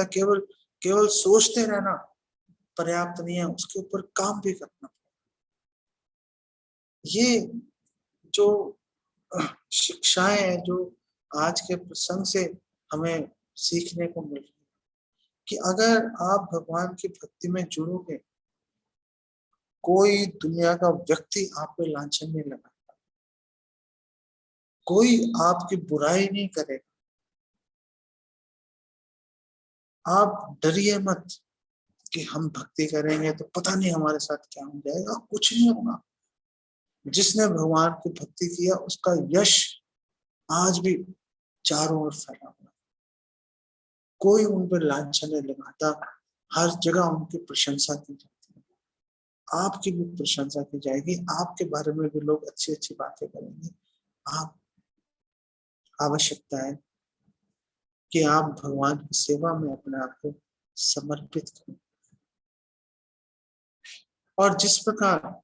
है, केवल केवल सोचते रहना, पर्याप्त नहीं है, उसके ऊपर काम भी करना। ये जो शिक्षाएं हैं जो आज के प्रसंग से हमें सीखने को मिल रही है कि अगर आप भगवान की भक्ति में जुड़ोगे, कोई दुनिया का व्यक्ति आप पे लांछन नहीं लगाएगा, कोई आपकी बुराई नहीं करेगा। आप डरिए मत कि हम भक्ति करेंगे तो पता नहीं हमारे साथ क्या हो जाएगा। कुछ नहीं होगा। जिसने भगवान की भक्ति किया उसका यश आज भी चारों ओर फैला हुआ। कोई उन पर लांछन नहीं लगाता, हर जगह उनकी प्रशंसा की जाती है। आपकी भी प्रशंसा की जाएगी, आपके बारे में भी लोग अच्छी अच्छी बातें करेंगे। आप आवश्यकता है कि आप भगवान की सेवा में अपने आप को समर्पित करें। और जिस प्रकार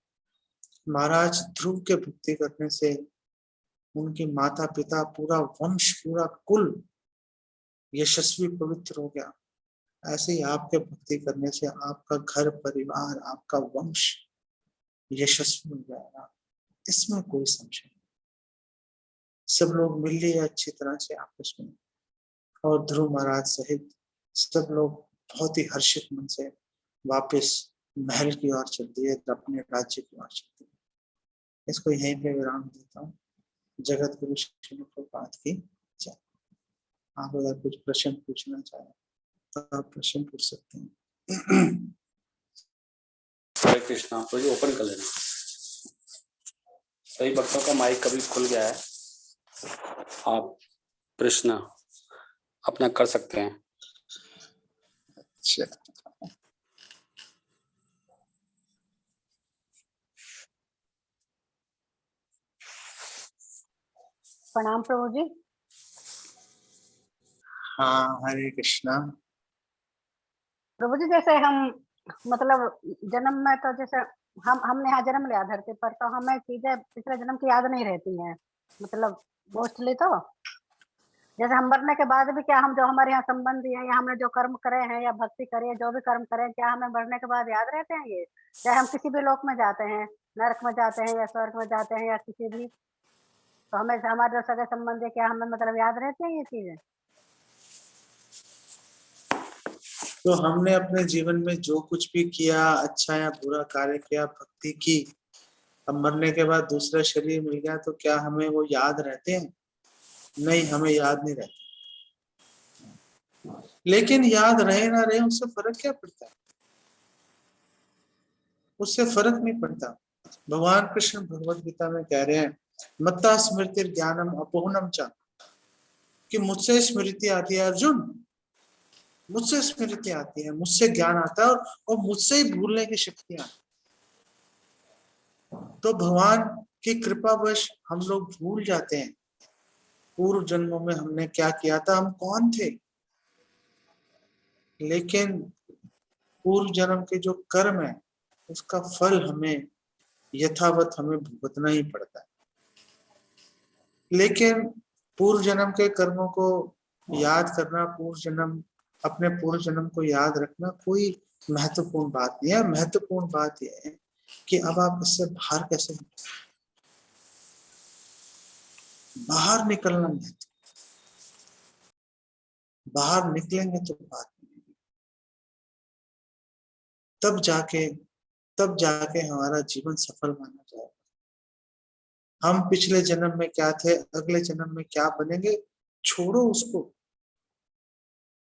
महाराज ध्रुव के भक्ति करने से उनके माता पिता, पूरा वंश, पूरा कुल यशस्वी पवित्र हो गया, ऐसे ही आपके भक्ति करने से आपका घर परिवार, आपका वंश यशस्वी हो जाएगा। इसमें कोई संशय नहीं। सब लोग मिल लिए अच्छी तरह से आपस में, और ध्रुव महाराज सहित सब लोग बहुत ही हर्षित मन से वापस महल की ओर चल दिए, अपने राज्य की ओर चल दिए। इसको यहीं पे विराम देता हूँ। जगत गुरु श्री प्रभुपाद की जय। आप अगर कुछ प्रश्न पूछना चाहें तो आप प्रश्न पूछ सकते हैं। हरे कृष्णा। तो ये ओपन कर लेना। सही भक्तों का माइक कभी खुल गया है, आप प्रश्न अपना कर सकते हैं। अच्छा, प्रणाम प्रभु जी। हाँ, हरे कृष्णा। प्रभु जी, जैसे हम मतलब जन्म में तो जैसे हमने यहाँ जन्म लिया धरती पर, तो हमें चीजें पिछले जन्म की याद नहीं रहती हैं, मतलब मोस्टली। तो जैसे हम मरने के बाद भी क्या हम जो हमारे यहाँ संबंधी हैं या हमने जो कर्म करे हैं या भक्ति करे, जो भी कर्म करे, क्या हमें मरने के बाद याद रहते हैं? ये चाहे हम किसी भी लोक में जाते हैं, नरक में जाते हैं या स्वर्ग में जाते हैं या किसी भी, तो हमें हमारे जो सगे संबंधी, क्या हमें मतलब याद रहते हैं ये चीजें? तो हमने अपने जीवन में जो कुछ भी किया, अच्छा या बुरा कार्य किया, भक्ति की, अब मरने के बाद दूसरा शरीर मिल गया तो क्या हमें वो याद रहते हैं? नहीं, हमें याद नहीं रहते। लेकिन याद रहे ना रहे उससे फर्क क्या पड़ता है? उससे फर्क नहीं पड़ता। भगवान कृष्ण भगवत गीता में कह रहे हैं, मत्ता स्मृति ज्ञानम अपोहनम च, कि मुझसे स्मृति आती है अर्जुन, मुझसे स्मृति आती है, मुझसे ज्ञान आता है, और मुझसे ही भूलने की शक्ति आती है। तो भगवान की कृपावश हम लोग भूल जाते हैं पूर्व जन्मों में हमने क्या किया था, हम कौन थे। लेकिन पूर्व जन्म के जो कर्म है उसका फल हमें यथावत हमें भुगतना ही पड़ता है। लेकिन पूर्व जन्म के कर्मों को याद करना, पूर्व जन्म, अपने पूर्व जन्म को याद रखना कोई महत्वपूर्ण बात नहीं है। महत्वपूर्ण बात यह है कि अब आप इससे बाहर कैसे निकलें। बाहर निकलना महत्व, बाहर निकलेंगे तो बात मिलेगी, तब जाके हमारा जीवन सफल माना जाएगा। हम पिछले जन्म में क्या थे, अगले जन्म में क्या बनेंगे, छोड़ो उसको।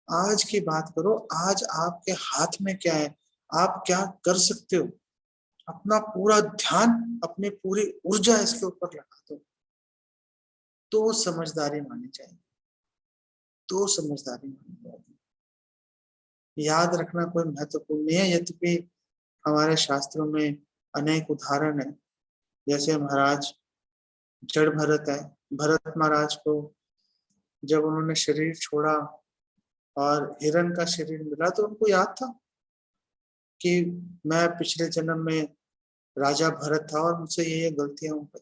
आज की बात करो, आज आपके हाथ में क्या है, आप क्या कर सकते हो। अपना पूरा ध्यान, अपनी पूरी ऊर्जा इसके ऊपर लगा दो, तो समझदारी मानी जाएगी, तो समझदारी मानी जाएगी। याद रखना कोई महत्वपूर्ण नहीं है, यद्यपि हमारे शास्त्रों में अनेक उदाहरण है। जैसे महाराज जड़ भरत है, भरत महाराज को जब उन्होंने शरीर छोड़ा और हिरण का शरीर मिला तो उनको याद था कि मैं पिछले जन्म में राजा भरत था और मुझसे ये गलतियां हो गई।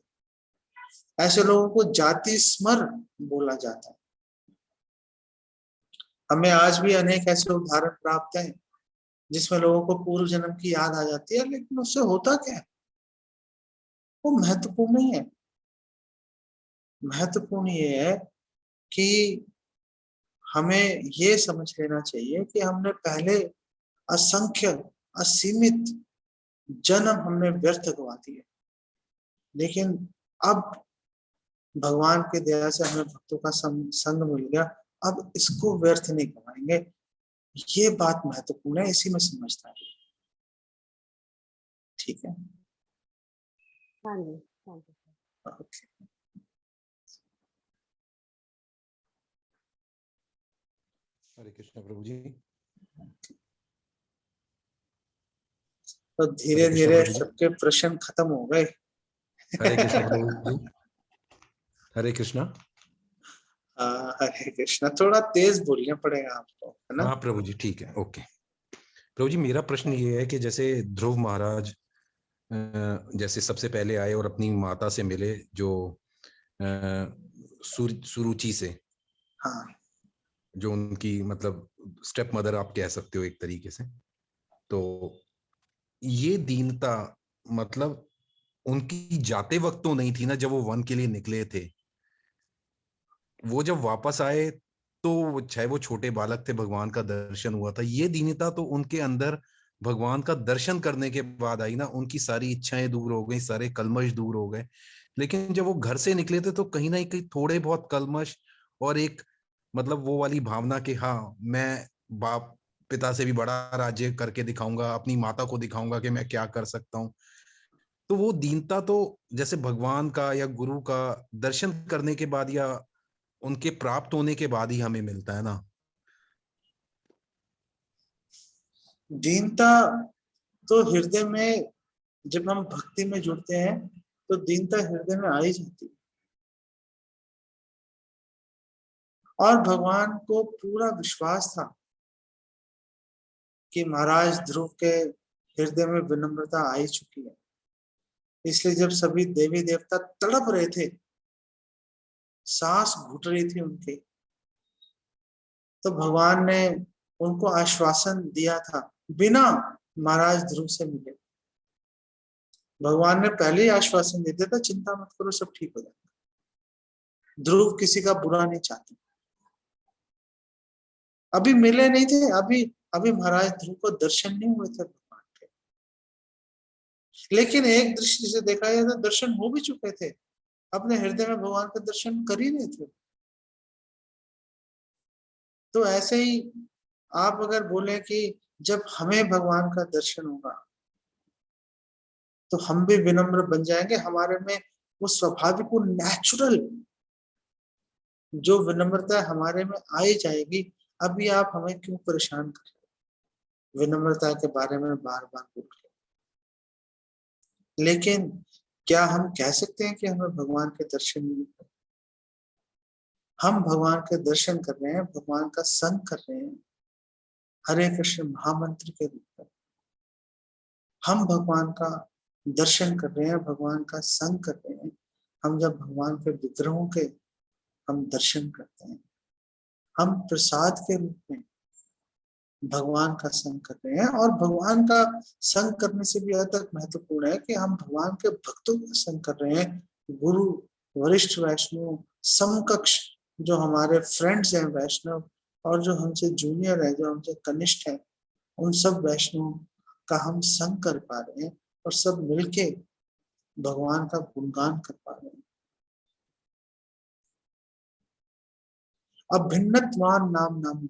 ऐसे लोगों को जाति स्मर बोला जाता है। हमें आज भी अनेक ऐसे उदाहरण प्राप्त हैं जिसमें लोगों को पूर्व जन्म की याद आ जाती है, लेकिन उससे होता क्या है वो महत्वपूर्ण नहीं है। महत्वपूर्ण ये है कि हमें ये समझ लेना चाहिए कि हमने पहले असंख्य असीमित जन्म हमने व्यर्थ गवा दिए, लेकिन अब भगवान की दया से हमें भक्तों का संग मिल गया, अब इसको व्यर्थ नहीं गवाएंगे। ये बात महत्वपूर्ण है, इसी में समझता है। ठीक है। हाँ जी, हाँ जी। ओके। हरे कृष्ण प्रभु जी। तो धीरे हरे कृष्ण धीरे प्रभु जी। सबके प्रश्न खत्म हो गए। हरे कृष्ण प्रभु जी। हरे कृष्ण। हरे कृष्णा, थोड़ा तेज बोलना पड़ेगा आपको, है ना? हाँ प्रभु जी, ठीक है, ओके। प्रभु जी, मेरा प्रश्न ये है कि जैसे ध्रुव महाराज जैसे सबसे पहले आए और अपनी माता से मिले, जो सुरुचि से, हाँ। जो उनकी मतलब स्टेप मदर आप कह सकते हो एक तरीके से। तो ये दीनता मतलब उनकी जाते वक्त तो नहीं थी ना, जब वो वन के लिए निकले थे। वो जब वापस आए तो चाहे वो छोटे बालक थे, भगवान का दर्शन हुआ था। ये दीनता तो उनके अंदर भगवान का दर्शन करने के बाद आई ना, उनकी सारी इच्छाएं दूर हो गई, सारे कलमश दूर हो गए। लेकिन जब वो घर से निकले थे तो कहीं ना कहीं थोड़े बहुत कलमश और एक मतलब वो वाली भावना कि हाँ, मैं बाप पिता से भी बड़ा राज्य करके दिखाऊंगा, अपनी माता को दिखाऊंगा कि मैं क्या कर सकता हूँ। तो वो दीनता तो जैसे भगवान का या गुरु का दर्शन करने के बाद या उनके प्राप्त होने के बाद ही हमें मिलता है ना। दीनता तो हृदय में, जब हम भक्ति में जुड़ते हैं तो दीनता हृदय में आ ही जाती है। और भगवान को पूरा विश्वास था कि महाराज ध्रुव के हृदय में विनम्रता आ ही चुकी है। इसलिए जब सभी देवी देवता तड़प रहे थे, सांस घुट रही थी उनकी, तो भगवान ने उनको आश्वासन दिया था बिना महाराज ध्रुव से मिले। भगवान ने पहले ही आश्वासन दे दिया था, चिंता मत करो, सब ठीक हो जाएगा। ध्रुव किसी का बुरा नहीं चाहते। अभी मिले नहीं थे, अभी अभी महाराज ध्रुव को दर्शन नहीं हुए थे भगवान के, लेकिन एक दृष्टि से देखा जाए तो दर्शन हो भी चुके थे। अपने हृदय में भगवान का दर्शन कर ही रहे थे। तो ऐसे ही आप अगर बोले कि जब हमें भगवान का दर्शन होगा तो हम भी विनम्र बन जाएंगे, हमारे में वो स्वाभाविक, वो नेचुरल जो विनम्रता हमारे में आ ही जाएगी। अभी आप हमें क्यों परेशान कर रहे हो विनम्रता के बारे में बार बार बोल रहे? लेकिन क्या हम कह सकते हैं कि हमें भगवान के दर्शन नहीं मिल रहे? हम भगवान के दर्शन कर रहे हैं, भगवान का संग कर रहे हैं हरे कृष्ण महामंत्र के रूप में। हम भगवान का दर्शन कर रहे हैं, भगवान का संग कर रहे हैं। हम जब भगवान के विग्रहों के हम दर्शन करते हैं, हम प्रसाद के रूप में भगवान का संग कर रहे हैं। और भगवान का संग करने से भी अधिक महत्वपूर्ण है कि हम भगवान के भक्तों का संग कर रहे हैं। गुरु, वरिष्ठ वैष्णव, समकक्ष जो हमारे फ्रेंड्स हैं वैष्णव, और जो हमसे जूनियर है, जो हमसे कनिष्ठ है, उन सब वैष्णव का हम संग कर पा रहे हैं और सब मिलके भगवान का गुणगान कर पा रहे हैं। अब भिन्नत्वान नाम नाम,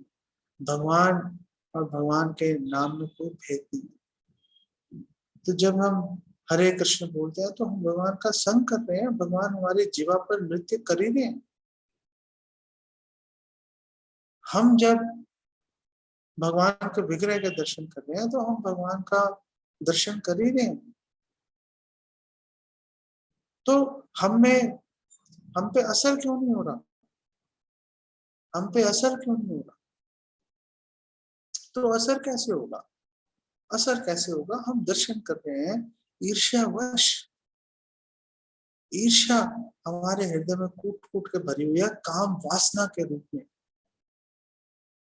भगवान और भगवान के नाम में कोई भेद नहीं। तो जब हम हरे कृष्ण बोलते हैं तो हम भगवान का संग कर रहे हैं, भगवान हमारे जीवा पर नृत्य कर ही रहे हैं। हम जब भगवान के विग्रह के दर्शन कर रहे हैं तो हम भगवान का दर्शन कर ही रहे हैं। तो हम पे असर क्यों नहीं हो रहा? हम पे असर क्यों नहीं हो रहा? तो असर कैसे होगा? असर कैसे होगा? हम दर्शन कर रहे हैं ईर्ष्यावश। ईर्ष्या हमारे हृदय में कूट कूट के भरी हुई है, काम वासना के रूप में।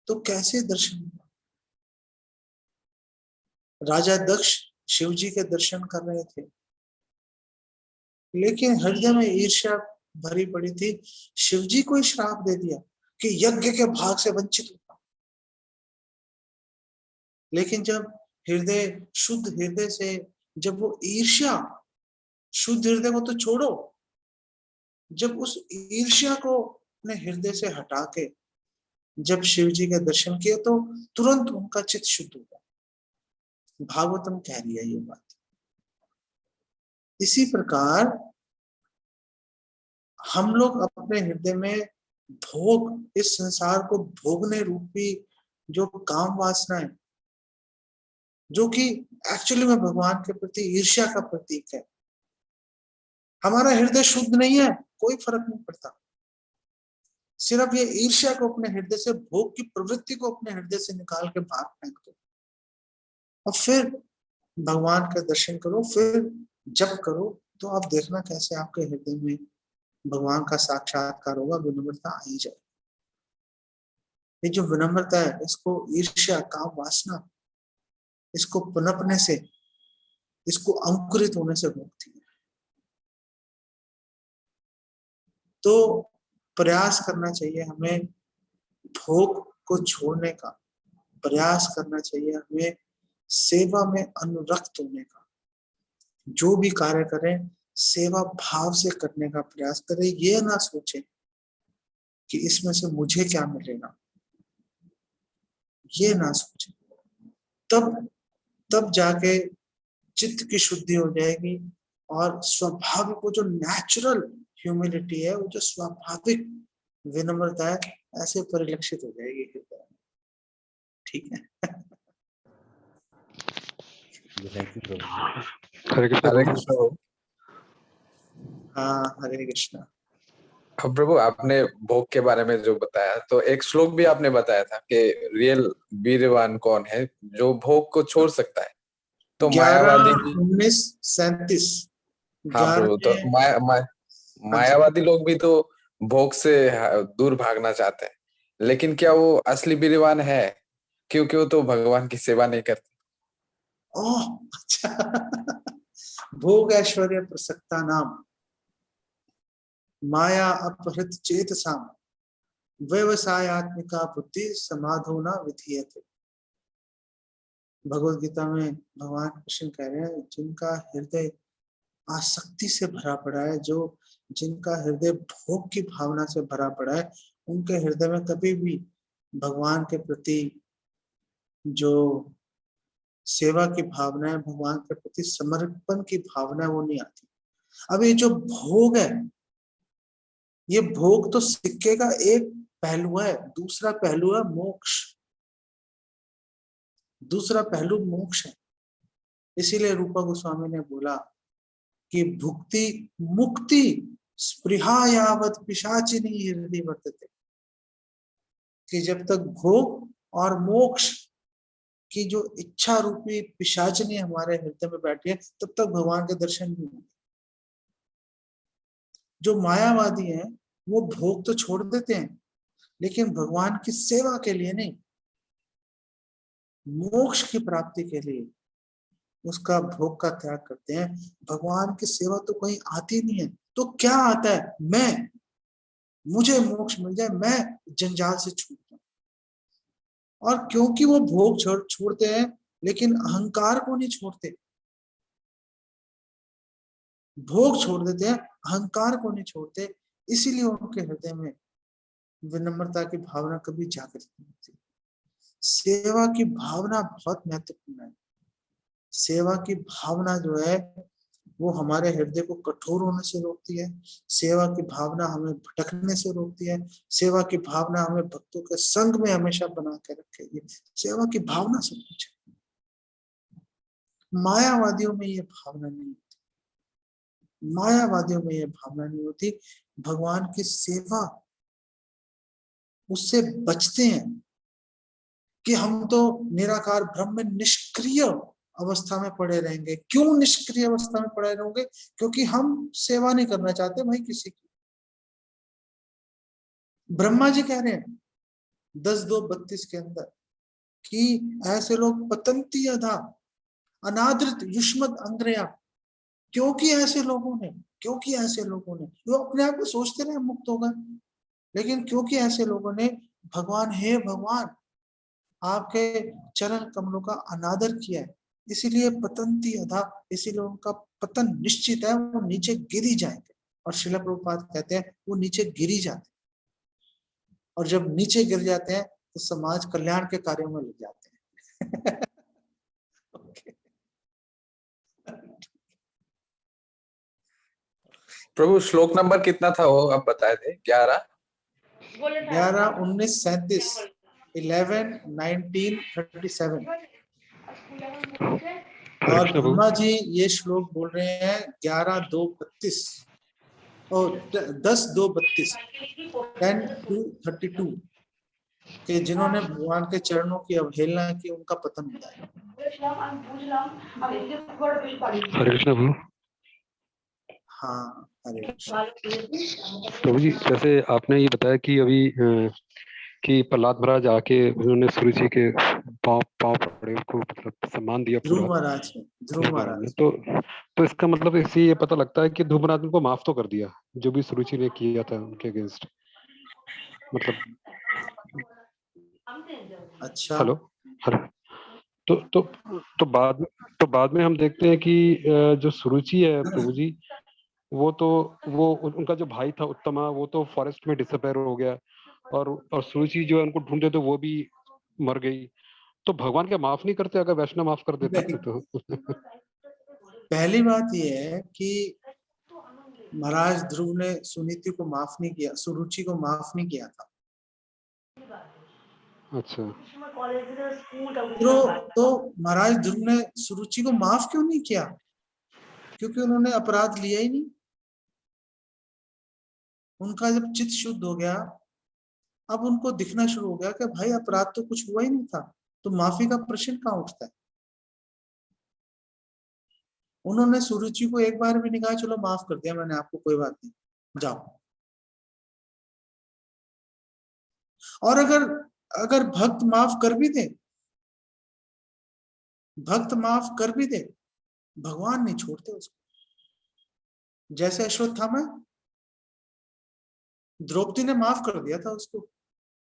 तो कैसे दर्शन होगा? राजा दक्ष शिव जी के दर्शन कर रहे थे, लेकिन हृदय में ईर्ष्या भरी पड़ी थी। शिव जी को ही श्राप दे दिया कि यज्ञ के भाग से वंचित होगा। लेकिन जब हृदय शुद्ध हृदय से, जब वो ईर्ष्या, शुद्ध हृदय को तो छोड़ो, जब उस ईर्ष्या को अपने हृदय से हटा के जब शिव जी के दर्शन किए तो तुरंत उनका चित्त शुद्ध हुआ। भागवतम कह रही है ये बात। इसी प्रकार हम लोग अपने हृदय में भोग, इस संसार को भोगने रूपी जो काम वासना है, जो कि एक्चुअली में भगवान के प्रति ईर्ष्या का प्रतीक है, हमारा हृदय शुद्ध नहीं है, कोई फर्क नहीं पड़ता। सिर्फ ये ईर्ष्या को अपने हृदय से, भोग की प्रवृत्ति को अपने हृदय से निकाल के बाहर फेंक दो और फिर भगवान का दर्शन करो, फिर जप करो, तो आप देखना कैसे आपके हृदय में भगवान का साक्षात्कार होगा, विनम्रता आ ही जाए। ये जो विनम्रता है, इसको ईर्ष्या, काम वासना, इसको पनपने से, इसको अंकुरित होने से रोकती है। तो प्रयास करना चाहिए हमें भोग को छोड़ने का, प्रयास करना चाहिए हमें सेवा में अनुरक्त होने का। जो भी कार्य करें सेवा भाव से करने का प्रयास करें, ये ना सोचें कि इसमें से मुझे क्या मिलेगा, ये ना सोचें। तब जाके चित्त की शुद्धि हो जाएगी और स्वाभाविक, वो जो नेचुरल ह्यूमिलिटी है, वो जो स्वाभाविक विनम्रता है, ऐसे परिलक्षित हो जाएगी हृदय में। ठीक है। हरे कृष्ण। हाँ, हरे कृष्णा। अब प्रभु, आपने भोग के बारे में जो बताया, तो एक श्लोक भी आपने बताया था कि रियल वीरवान कौन है, जो भोग को छोड़ सकता है। तो मायावादी, 1937। हाँ प्रभु, तो मायावादी लोग भी तो भोग से दूर भागना चाहते हैं, लेकिन क्या वो असली वीरवान है? क्योंकि वो तो भगवान की सेवा नहीं करते। ओह, अच्छा। भोग ऐश्वर्य प्रसक्ता नाम माया अपहृत चेतसाम व्यवसायत्मिका बुद्धि समाधो न विधीयते। भगवत गीता में भगवान कृष्ण कह रहे हैं, जिनका हृदय आसक्ति से भरा पड़ा है, जो जिनका हृदय भोग की भावना से भरा पड़ा है, उनके हृदय में कभी भी भगवान के प्रति जो सेवा की भावना है, भगवान के प्रति समर्पण की भावना है, वो नहीं आती। अब ये जो भोग है, ये भोग तो सिक्के का एक पहलू है, दूसरा पहलू है मोक्ष। दूसरा पहलू मोक्ष है। इसीलिए रूपा गोस्वामी ने बोला कि भुक्ति मुक्ति स्पृहा यावत पिशाचिनी हृदय वर्तते, कि जब तक भोग और मोक्ष की जो इच्छा रूपी पिशाचिनी हमारे हृदय में बैठी है, तब तक भगवान के दर्शन नहीं होंगे। जो मायावादी हैं वो भोग तो छोड़ देते हैं, लेकिन भगवान की सेवा के लिए नहीं, मोक्ष की प्राप्ति के लिए उसका भोग का त्याग करते हैं। भगवान की सेवा तो कहीं आती नहीं है, तो क्या आता है? मैं, मुझे मोक्ष मिल जाए, मैं जंजाल से छूट जाऊं। और क्योंकि वो भोग छोड़ते हैं, लेकिन अहंकार को नहीं छोड़ते। भोग छोड़ देते हैं, अहंकार को नहीं छोड़ते, इसीलिए उनके हृदय में विनम्रता की भावना कभी जागृत नहीं होती। सेवा की भावना बहुत महत्वपूर्ण है। सेवा की भावना जो है वो हमारे हृदय को कठोर होने से रोकती है। सेवा की भावना हमें भटकने से रोकती है। सेवा की भावना हमें भक्तों के संग में हमेशा बना के रखेगी। सेवा की भावना सब कुछ है। मायावादियों में ये भावना नहीं होती। मायावादियों में ये भावना नहीं होती। भगवान की सेवा, उससे बचते हैं कि हम तो निराकार ब्रह्म में निष्क्रिय अवस्था में पड़े रहेंगे। क्यों निष्क्रिय अवस्था में पड़े रहेंगे? क्योंकि हम सेवा नहीं करना चाहते भाई किसी की। ब्रह्मा जी कह रहे हैं 10:2:32 के अंदर कि ऐसे लोग पतंती अधा, अनादृत युष्मद अंग्रया, क्योंकि ऐसे लोगों ने वो अपने आप को सोचते रहे मुक्त हो गए, लेकिन क्योंकि ऐसे लोगों ने भगवान, हे भगवान, आपके चरण कमलों का अनादर किया है, इसीलिए पतंती अधा, इसीलिए उनका पतन निश्चित है, वो नीचे गिरी जाएंगे। और श्रील प्रभुपाद कहते हैं वो नीचे गिरी जाते हैं, और जब नीचे गिर जाते हैं तो समाज कल्याण के कार्यों में लग जाते हैं। Okay. प्रभु श्लोक नंबर कितना था वो आप बताए थे? 11, 1937, 1937। और ब्रह्मा जी ये श्लोक बोल रहे हैं 11:2:32 और 10:2:32, 10:2:32 कि जिन्होंने भगवान के चरणों की अवहेलना की उनका पतन हुआ है। हरे कृष्ण प्रभु। हाँ, हरे कृष्ण। प्रभु जी, जैसे आपने ये बताया कि अभी कि प्रहलाद महाराज आके उन्होंने सूर्य जी के पाँव पकड़े, उनको मतलब सम्मान दिया ध्रुव पूरा महाराज ने, ध्रुव महाराज। तो इसका मतलब इससे ये पता लगता है कि ध्रुव महाराज ने उनको माफ तो कर दिया जो भी सुरुचि ने किया था उनके अगेंस्ट, मतलब। अच्छा। हेलो। तो बाद में हम देखते हैं कि जो सुरुचि है प्रभु जी, वो उनका जो भाई था उत्तमा, वो तो फॉरेस्ट में डिसअपेयर हो गया, और सुरुचि जो है उनको ढूंढते तो वो भी मर गई। तो भगवान क्या माफ नहीं करते? अगर वैष्णव माफ कर देते तो? पहली बात यह है कि महाराज ध्रुव ने सुनीति को माफ नहीं किया, सुरुचि को माफ नहीं किया था। अच्छा। तो महाराज ध्रुव ने सुरुचि को माफ क्यों नहीं किया? क्योंकि उन्होंने अपराध लिया ही नहीं। उनका जब चित्त शुद्ध हो गया, अब उनको दिखना शुरू हो गया कि भाई अपराध तो कुछ हुआ ही नहीं था, तो माफी का प्रश्न कहाँ उठता है। उन्होंने सुरुचि को एक बार भी नहीं कहा चलो माफ कर दिया मैंने आपको, कोई बात नहीं, जाओ। और अगर भक्त माफ कर भी दे, भगवान नहीं छोड़ते उसको। जैसे अश्वत्थामा, द्रौपदी ने माफ कर दिया था उसको,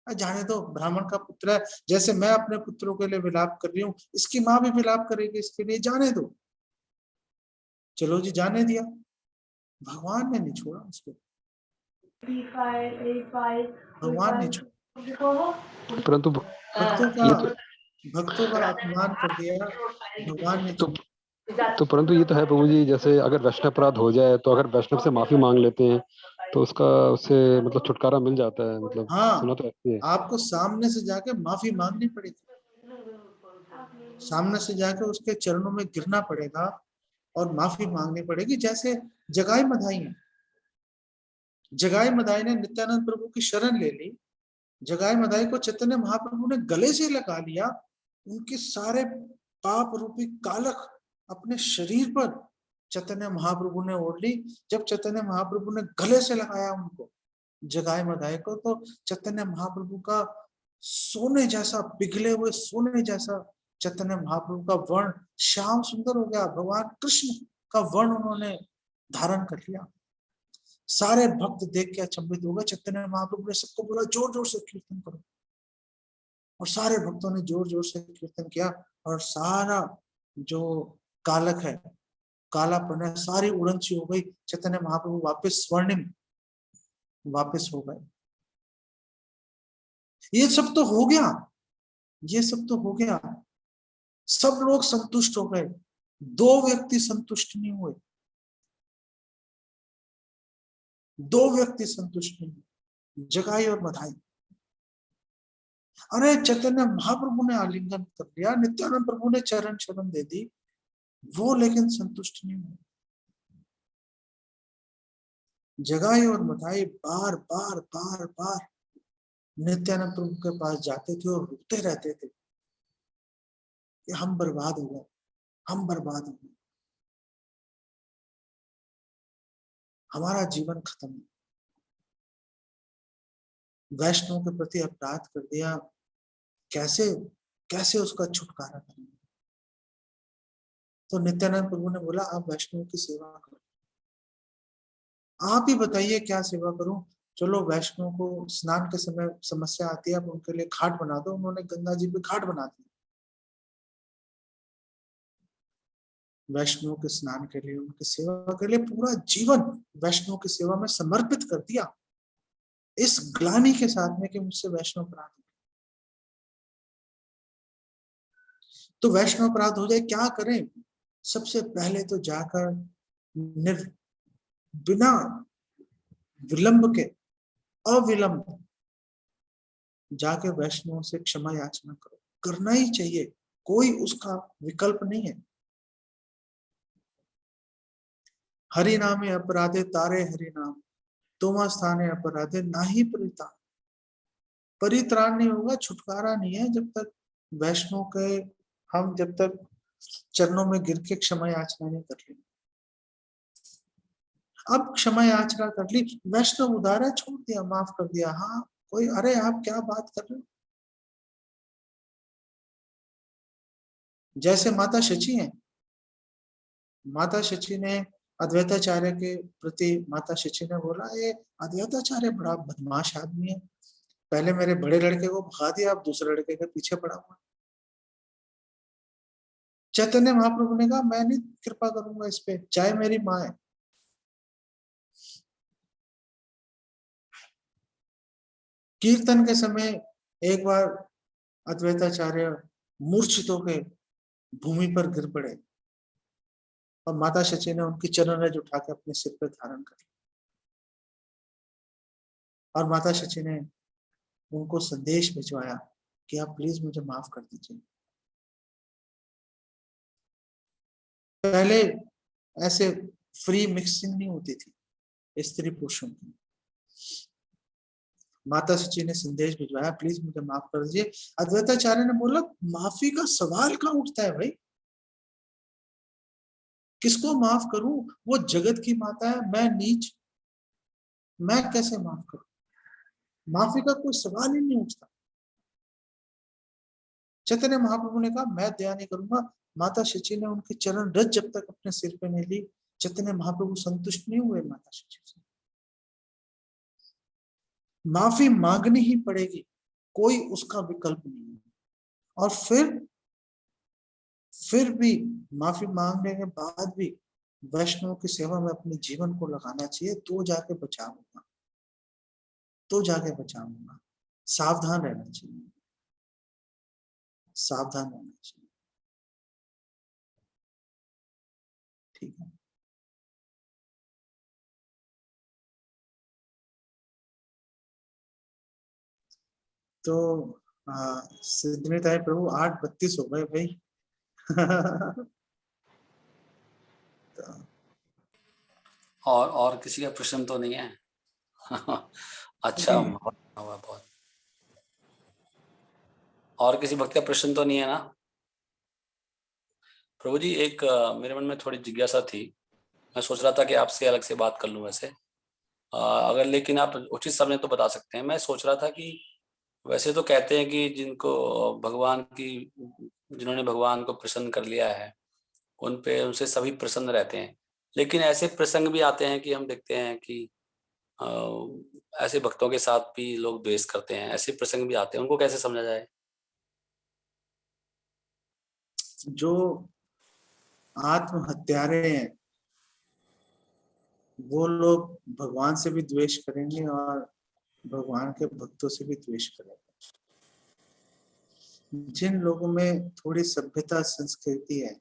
जाने दो, ब्राह्मण का पुत्र है, जैसे मैं अपने पुत्रों के लिए विलाप कर रही हूँ, इसकी माँ भी विलाप करेगी इसके लिए, जाने दो। चलो जी, जाने दिया। भगवान ने नहीं छोड़ा उसको, भगवान ने छोड़ा। परंतु भक्तों का अपमान कर दिया, भगवान ने तो परंतु ये तो है प्रभु जी, जैसे अगर वैष्णव अपराध हो जाए तो अगर वैष्णव से माफी मांग लेते हैं तो उससे मतलब छुटकारा मिल जाता है, मतलब सुना हाँ, तो ऐसे है। आपको सामने से जाके माफी मांगनी पड़ेगी, सामने से जाके उसके चरणों में गिरना पड़ेगा और माफी मांगनी पड़ेगी। जैसे जगाई मधाई है, जगाई मधाई ने नित्यानंद प्रभु की शरण ले ली, जगाई मधाई को चैतन्य महाप्रभु ने गले से लगा लिया, उनके सारे पाप रूपी कालख अपने शरीर पर चैतन्य महाप्रभु ने ओढ़ ली। जब चैतन्य महाप्रभु ने गले से लगाया उनको, जगाई मधाई को, तो चैतन्य महाप्रभु का सोने जैसा, पिघले हुए सोने जैसा चैतन्य महाप्रभु का वर्ण श्याम सुंदर हो गया। भगवान कृष्ण का वर्ण उन्होंने धारण कर लिया। सारे भक्त देख के अचंभित हो गए। चैतन्य महाप्रभु ने सबको बोला जोर जोर से कीर्तन करो, और सारे भक्तों ने जोर जोर से कीर्तन किया, और सारा जो कालक है, कालापन है, सारी उड़न-सी हो गई। चैतन्य महाप्रभु वापस स्वर्णिम वापस हो गए। ये सब तो हो गया, ये सब तो हो गया, सब लोग संतुष्ट हो गए। दो व्यक्ति संतुष्ट नहीं हुए, दो व्यक्ति संतुष्ट नहीं हुए, जगाई और मधाई। अरे चैतन्य महाप्रभु ने आलिंगन कर लिया, नित्यानंद प्रभु ने चरण शरण दे दी, वो लेकिन संतुष्ट नहीं हुए। जगाई और मधाई बार बार बार बार नित्यानंद प्रभु के पास जाते थे और रोते रहते थे कि हम बर्बाद हो गए, हम बर्बाद हो गए, हमारा जीवन खत्म है, वैष्णव के प्रति अपराध कर दिया, कैसे कैसे उसका छुटकारा करेंगे। तो नित्यानंद प्रभु ने बोला आप वैष्णव की सेवा करो, आप ही बताइए क्या सेवा करूं। चलो वैष्णव को स्नान के समय समस्या आती है, आप उनके लिए घाट बना दो। उन्होंने गंगा जी पे घाट बना दिया वैष्णव के स्नान के लिए, उनकी सेवा के लिए पूरा जीवन वैष्णव की सेवा में समर्पित कर दिया, इस ग्लानि के साथ में कि मुझसे वैष्णव अपराध हो। तो वैष्णव अपराध हो जाए क्या करें? सबसे पहले तो जाकर बिना विलंब के, अविलंब जाके वैष्णव से क्षमा याचना करो, करना ही चाहिए, कोई उसका विकल्प नहीं है। हरि नामे अपराधे तारे हरि नाम, तुम स्थाने अपराधे नाही परित्राण। परित्राण नहीं होगा, छुटकारा नहीं है जब तक वैष्णव के हम जब तक चरणों में गिर के क्षमा याचना नहीं कर ली। अब क्षमा याचना कर ली, वैष्णव उदार है, छोड़ दिया, माफ कर दिया। हाँ कोई, अरे आप क्या बात कर रहे हो? जैसे माता शची हैं, माता शची ने अद्वैताचार्य के प्रति माता शची ने बोला ये अद्वैताचार्य बड़ा बदमाश आदमी है, पहले मेरे बड़े लड़के को भगा दिया, अब दूसरे लड़के के पीछे पड़ा हुआ। चैतन्य महाप्रभु ने कहा मैं नहीं कृपा करूंगा इस पे, चाहे मेरी माँ है। कीर्तन के समय एक बार अद्वैताचार्य मूर्छित होकर भूमि पर गिर पड़े और माता शची ने उनकी चरण रज उठा के अपने सिर पर धारण कर लिया और माता शची ने उनको संदेश भिजवाया कि आप प्लीज मुझे माफ कर दीजिए। पहले ऐसे फ्री मिक्सिंग नहीं होती थी स्त्री पुरुषों की। माता शची ने संदेश भिजवाया प्लीज मुझे माफ कर दीजिए। अद्वैताचार्य ने बोला माफी का सवाल कहाँ उठता है भाई, किसको माफ करूं? वो जगत की माता है, मैं नीच, मैं कैसे माफ करूं? माफी का कोई सवाल ही नहीं उठता। चैतन्य महाप्रभु ने कहा मैं दया नहीं करूंगा। माता शची ने उनके चरण रज जब तक अपने सिर पे नहीं ली, चैतन्य महाप्रभु संतुष्ट नहीं हुए माता शची से। माफी मांगनी ही पड़ेगी, कोई उसका विकल्प नहीं है। और फिर भी माफी मांगने के बाद भी वैष्णव की सेवा में अपने जीवन को लगाना चाहिए, तो जाके बचाव होगा, तो जाके बचाव होगा। सावधान रहना चाहिए, सावधान रहना चाहिए। ठीक है, तो सिद्धनी ताई प्रभु 8:32 हो गए भाई। और किसी का प्रश्न तो नहीं है? अच्छा हुआ बहुत। और किसी भक्त का प्रश्न तो नहीं है ना? प्रभु जी एक मेरे मन में थोड़ी जिज्ञासा थी, मैं सोच रहा था कि आपसे अलग से बात कर लूं वैसे, अगर लेकिन आप उचित समय तो बता सकते हैं। मैं सोच रहा था कि वैसे तो कहते हैं कि जिन्होंने भगवान को प्रसन्न कर लिया है उनसे सभी प्रसन्न रहते हैं, लेकिन ऐसे प्रसंग भी आते हैं कि हम देखते हैं कि ऐसे भक्तों के साथ भी लोग द्वेष करते हैं, ऐसे प्रसंग भी आते हैं, उनको कैसे समझा जाए? जो आत्महत्यारे हैं वो लोग भगवान से भी द्वेष करेंगे और भगवान के भक्तों से भी द्वेष करेंगे। जिन लोगों में थोड़ी सभ्यता संस्कृति है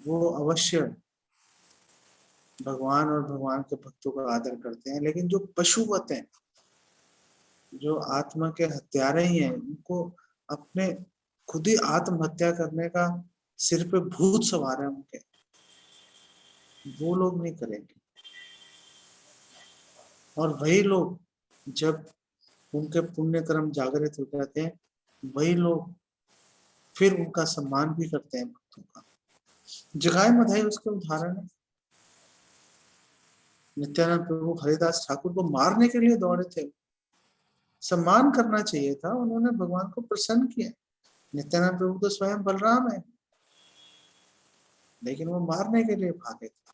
वो अवश्य भगवान और भगवान के भक्तों का आदर करते हैं, लेकिन जो पशुवत हैं, जो आत्मा के हत्यारे ही हैं, उनको अपने खुद ही आत्महत्या करने का सिर पे भूत सवार है उनके, वो लोग नहीं करेंगे। और वही लोग जब उनके पुण्य कर्म जागृत हो जाते हैं, वही लोग फिर उनका सम्मान भी करते हैं भक्तों का। जगाई मधाई उसके उदाहरण है। नित्यानंद प्रभु हरिदास ठाकुर को मारने के लिए दौड़े थे, सम्मान करना चाहिए था, उन्होंने भगवान को प्रसन्न किया। नित्यानंद प्रभु तो स्वयं बलराम है, लेकिन वो मारने के लिए भागे थे।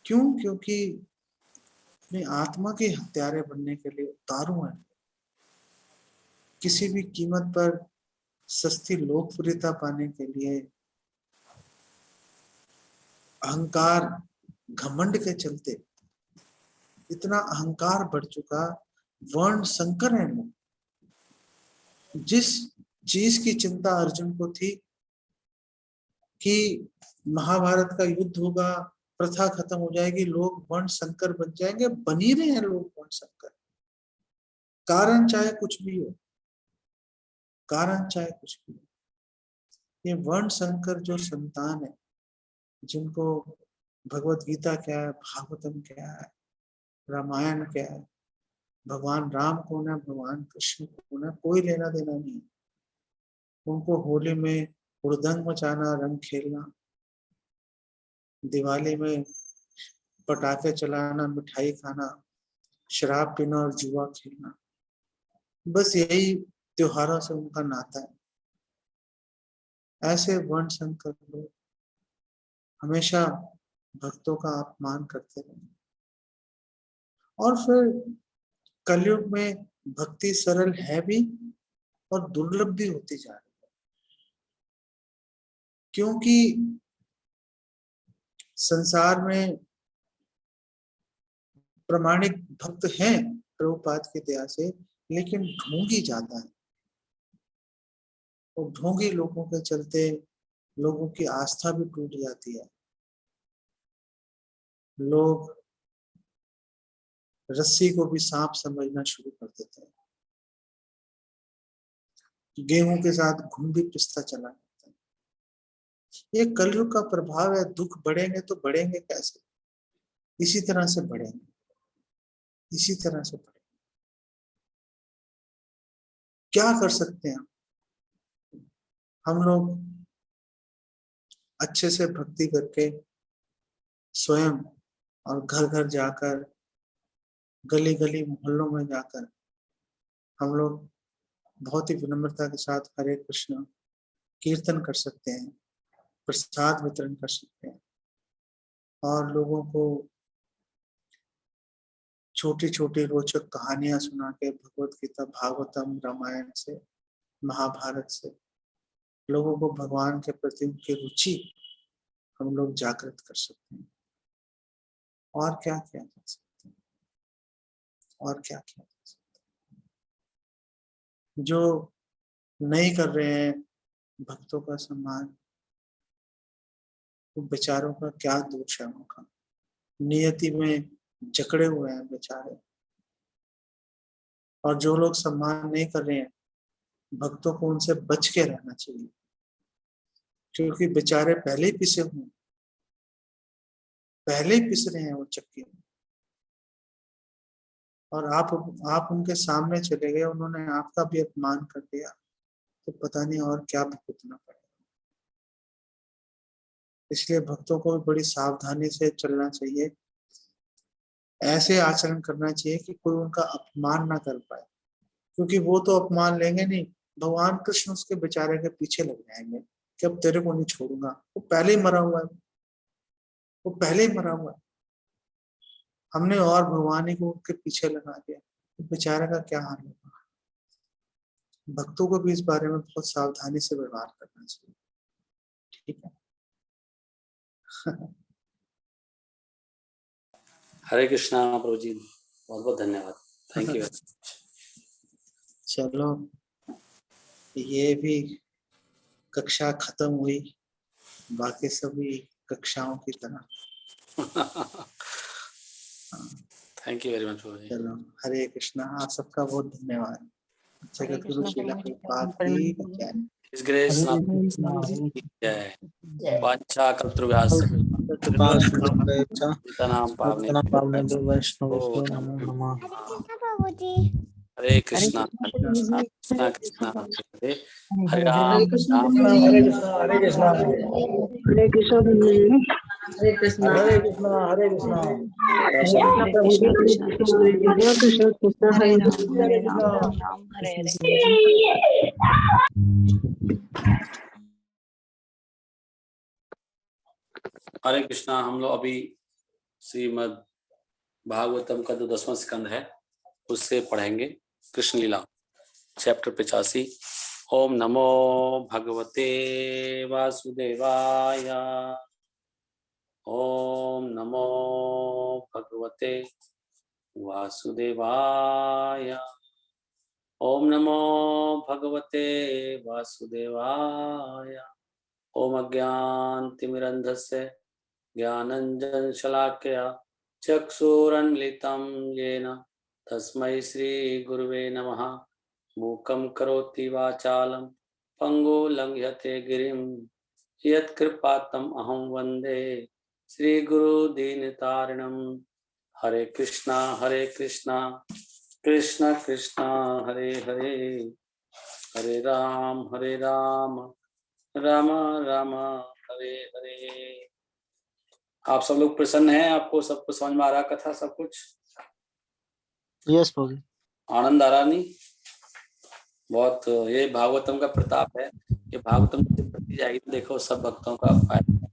क्यों? क्योंकि अपनी आत्मा के हत्यारे बनने के लिए उतारू हैं। किसी भी कीमत पर सस्ती लोकप्रियता पाने के लिए, अहंकार घमंड के चलते इतना अहंकार बढ़ चुका, वर्ण संकर है लोग। जिस चीज की चिंता अर्जुन को थी कि महाभारत का युद्ध होगा, प्रथा खत्म हो जाएगी, लोग वर्ण संकर बन जाएंगे, बन ही रहे हैं लोग वर्ण संकर। कारण चाहे कुछ भी हो, कारण चाहे कुछ भी हो, ये वर्ण संकर जो संतान है, जिनको भगवत गीता क्या है, भागवतम क्या है, रामायण क्या है, भगवान राम कौन है, भगवान कृष्ण कौन है, कोई लेना देना नहीं। उनको होली में हुड़दंग मचाना, रंग खेलना, दिवाली में पटाखे चलाना, मिठाई खाना, शराब पीना और जुआ खेलना, बस यही त्योहारों से उनका नाता है। ऐसे वर्ण संकर लोग हमेशा भक्तों का अपमान करते रहे। और फिर कलयुग में भक्ति सरल है भी और दुर्लभ भी होती जा रही है, क्योंकि संसार में प्रामाणिक भक्त हैं प्रभुपाद की दया से, लेकिन ढोंगी ज्यादा है। और ढोंगी लोगों के चलते लोगों की आस्था भी टूट जाती है। लोग रस्सी को भी सांप समझना शुरू कर देते हैं। गेहूं के साथ घुंडी पिसता चला जाता है। ये कलयुग का प्रभाव है। दुख बढ़ेंगे तो बढ़ेंगे कैसे? इसी तरह से बढ़ेंगे, इसी तरह से बढ़ेंगे। क्या कर सकते हैं हम लोग? अच्छे से भक्ति करके स्वयं और घर घर जाकर, गली गली मोहल्लों में जाकर हम लोग बहुत ही विनम्रता के साथ हरे कृष्ण कीर्तन कर सकते हैं, प्रसाद वितरण कर सकते हैं और लोगों को छोटी छोटी रोचक कहानियां सुना के भगवत गीता, भागवतम, रामायण से, महाभारत से लोगों को भगवान के प्रति उनकी रुचि हम लोग जागृत कर सकते हैं। और क्या किया जा सकता है? और क्या किया जा सकता है? जो नहीं कर रहे हैं भक्तों का सम्मान, तो बेचारों का क्या दोष है? उनका नियति में जकड़े हुए हैं बेचारे। और जो लोग सम्मान नहीं कर रहे हैं भक्तों को, उनसे बच के रहना चाहिए, क्योंकि बेचारे पहले ही पिसे हुए, पहले ही पिस रहे हैं वो चक्की में। और आप उनके सामने चले गए, उन्होंने आपका भी अपमान कर दिया, तो पता नहीं और क्या भुगतना पड़ेगा। इसलिए भक्तों को भी बड़ी सावधानी से चलना चाहिए, ऐसे आचरण करना चाहिए कि कोई उनका अपमान ना कर पाए, क्योंकि वो तो अपमान लेंगे नहीं, भगवान कृष्ण उसके बेचारे के पीछे लग जाएंगे कि अब तेरे को नहीं छोड़ूंगा। वो पहले ही मरा हुआ है, वो पहले ही मरा हुआ है, हमने और भगवान ही को उसके पीछे लगा दिया, तो बेचारे का क्या हाल होगा। भक्तों को भी इस बारे में बहुत सावधानी से व्यवहार करना चाहिए, ठीक है। हरे कृष्णा प्रभु जी, बहुत बहुत धन्यवाद, थैंक यू। चलो, ये भी कक्षा खत्म हुई, बाकी सभी कक्षाओं की तरह। थैंक यू वेरी मच प्रभु जी। चलो, हरे कृष्णा, आप सबका बहुत धन्यवाद। हरे जगत गुरु कृष्ण श्रीला प्रभु जी, प्रभुपाद की जय। इस ग्रेस जय वांछा कल्पतरुभ्यास नाम पावने नमो नमः। हरे कृष्णा कृष्णा कृष्णा हरे हरे हरे राम कृष्ण राम हरे कृष्ण हरे कृष्ण हरे कृष्ण हरे कृष्ण हरे कृष्ण हरे कृष्ण प्रभु जी, हरे कृष्ण कृष्ण हरे हरे कृष्ण राम हरे हरे। हरे कृष्णा। हम लोग अभी श्रीमद् भागवतम का जो 10वां स्कंद है उससे पढ़ेंगे कृष्ण लीला, चैप्टर 85। ओम नमो भगवते वासुदेवाय। ओम नमो भगवते वासुदेवाय। ओम नमो भगवते वासुदेवाय। ओम अज्ञानतिमिरन्धस्य ज्ञानञ्जनशलाकया चक्षुरुन्मिलितं येन तस्मै श्रीगुरुवे नमः। मूकं करोति वाचालं पङ्गुं लङ्घयते गिरिं यत्कृपातम् अहं वन्दे श्रीगुरुदीनतारिणं। हरे कृष्णा कृष्ण कृष्णा हरे हरे, हरे राम राम राम हरे हरे। आप सब लोग प्रसन्न हैं? आपको सब कुछ समझ में आ रहा कथा सब कुछ? यस प्रभु। आनंद आ रहा नहीं? बहुत। ये भागवतम का प्रताप है। ये भागवतम से पढ़ती जाएगी तो देखो सब भक्तों का फायदा,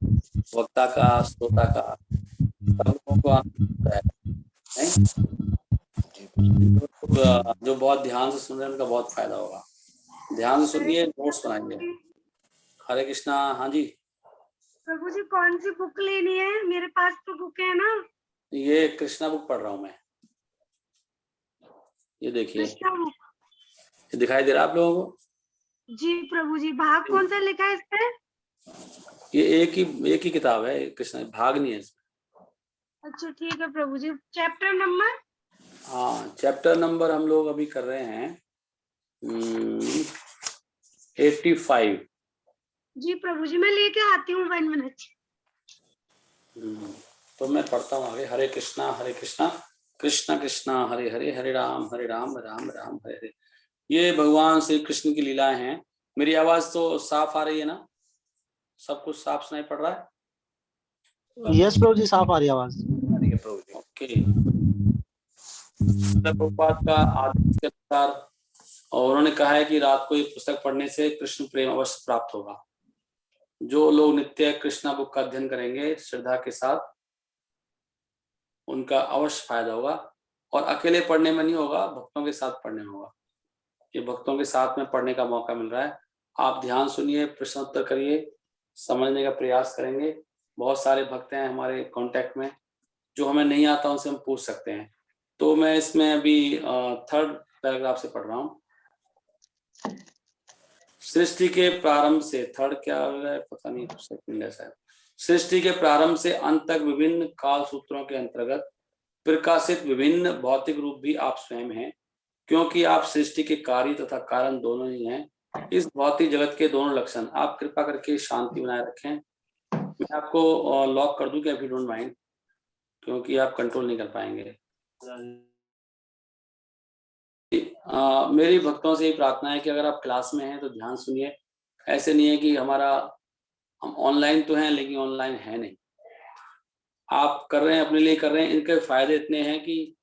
वक्ता का, श्रोता का, सब लोगों को आनंद होता है। जो बहुत ध्यान से सुन रहे हैं उनका बहुत फायदा होगा। ध्यान से सुनिए, नोट्स बनाइए। हरे कृष्णा। हाँ जी प्रभु जी, कौन सी बुक लेनी है? मेरे पास तो बुक है ना। ये कृष्णा बुक पढ़ रहा हूँ मैं। ये देखिए, कृष्णा बुक। ये दिखाई दे रहा है आप लोगों को? जी प्रभु जी। भाग कौन सा लिखा है इस पे? ये एक ही किताब है, कृष्णा, भाग नहीं है इसमें। अच्छा ठीक है प्रभु जी। Chapter number? हाँ, चैप्टर नंबर हम लोग अभी कर रहे हैं 85। जी प्रभु जी, मैं लेके आती हूँ 1 मिनट। तो मैं पढ़ता हूँ आगे। हरे कृष्णा कृष्ण कृष्णा हरे हरे, हरे राम राम राम हरे हरे। ये भगवान श्री कृष्ण की लीलाएं हैं। मेरी आवाज तो साफ आ रही है ना? सब कुछ साफ सुनाई पड़ रहा है? यस प्रभु जी, साफ आ रही है आवाज। ओके। प्रभुपाद का आदेश के अनुसार और उन्होंने कहा है कि रात को ये पुस्तक पढ़ने से कृष्ण प्रेम अवश्य प्राप्त होगा। जो लोग नित्य कृष्णा बुक का अध्ययन करेंगे श्रद्धा के साथ, उनका अवश्य फायदा होगा। और अकेले पढ़ने में नहीं होगा, भक्तों के साथ पढ़ने में होगा। ये भक्तों के साथ में पढ़ने का मौका मिल रहा है। आप ध्यान सुनिए, प्रश्नोत्तर करिए, समझने का प्रयास करेंगे। बहुत सारे भक्त हैं हमारे कांटेक्ट में, जो हमें नहीं आता उनसे हम पूछ सकते हैं। तो मैं इसमें अभी 3rd पैराग्राफ से पढ़ रहा हूँ। सृष्टि के प्रारंभ से, 3rd क्या है पता नहीं, सेकंड ऐसा है। सृष्टि के प्रारंभ से अंत तक विभिन्न काल सूत्रों के अंतर्गत प्रकाशित विभिन्न भौतिक रूप भी आप स्वयं हैं, क्योंकि आप सृष्टि के कार्य तथा कारण दोनों ही हैं। इस भौतिक जगत के दोनों लक्षण। आप कृपा करके शांति बनाए रखें। मैं आपको लॉक कर दूं क्या, इफ यू डोंट माइंड, क्योंकि आप कंट्रोल नहीं कर पाएंगे। मेरी भक्तों से ये प्रार्थना है कि अगर आप क्लास में हैं तो ध्यान सुनिए। ऐसे नहीं है कि हम ऑनलाइन तो हैं लेकिन ऑनलाइन है नहीं। आप कर रहे हैं, अपने लिए कर रहे हैं। इनके फायदे इतने हैं कि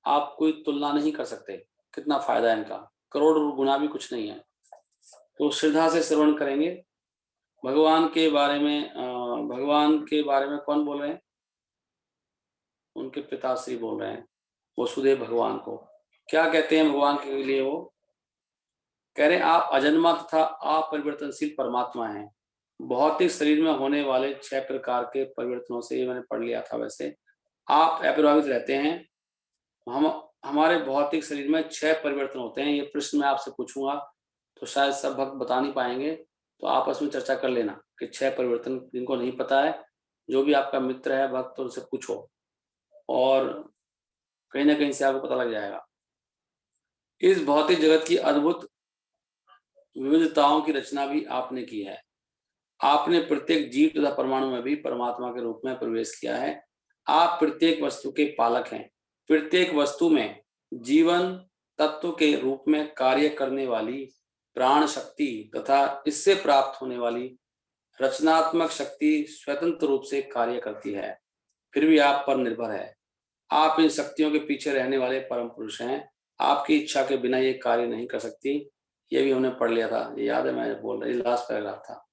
आप कोई तुलना नहीं कर सकते। कितना फायदा है इनका, करोड़ गुना भी कुछ नहीं है। तो श्रद्धा से श्रवण करेंगे। भगवान के बारे में कौन बोल रहे हैं? उनके पिताश्री बोल रहे हैं, वसुदेव भगवान को। क्या कहते हैं भगवान के लिए? वो कह रहे हैं आप अजन्मा तथा अपरिवर्तनशील परमात्मा हैं। भौतिक शरीर में होने वाले 6 प्रकार के परिवर्तनों से, ये मैंने पढ़ लिया था वैसे, आप अप्रभावित रहते हैं। हमारे भौतिक शरीर में 6 परिवर्तन होते हैं। ये प्रश्न मैं आपसे पूछूंगा तो शायद सब भक्त बता नहीं पाएंगे, तो आपस में चर्चा कर लेना कि 6 परिवर्तन। जिनको नहीं पता है, जो भी आपका मित्र है भक्त, तो उनसे पूछो और कहीं ना कहीं से आपको पता लग जाएगा। इस भौतिक जगत की अद्भुत विविधताओं की रचना भी आपने की है। आपने प्रत्येक जीव तथा परमाणु में भी परमात्मा के रूप में प्रवेश किया है। आप प्रत्येक वस्तु के पालक हैं। प्रत्येक वस्तु में जीवन तत्व के रूप में कार्य करने वाली प्राण शक्ति तथा इससे प्राप्त होने वाली रचनात्मक शक्ति स्वतंत्र रूप से कार्य करती है, फिर भी आप पर निर्भर है। आप इन शक्तियों के पीछे रहने वाले परम पुरुष हैं। आपकी इच्छा के बिना ये कार्य नहीं कर सकती। ये भी हमने पढ़ लिया था, ये याद है, मैं बोल रहा, लास्ट पैराग्राफ था।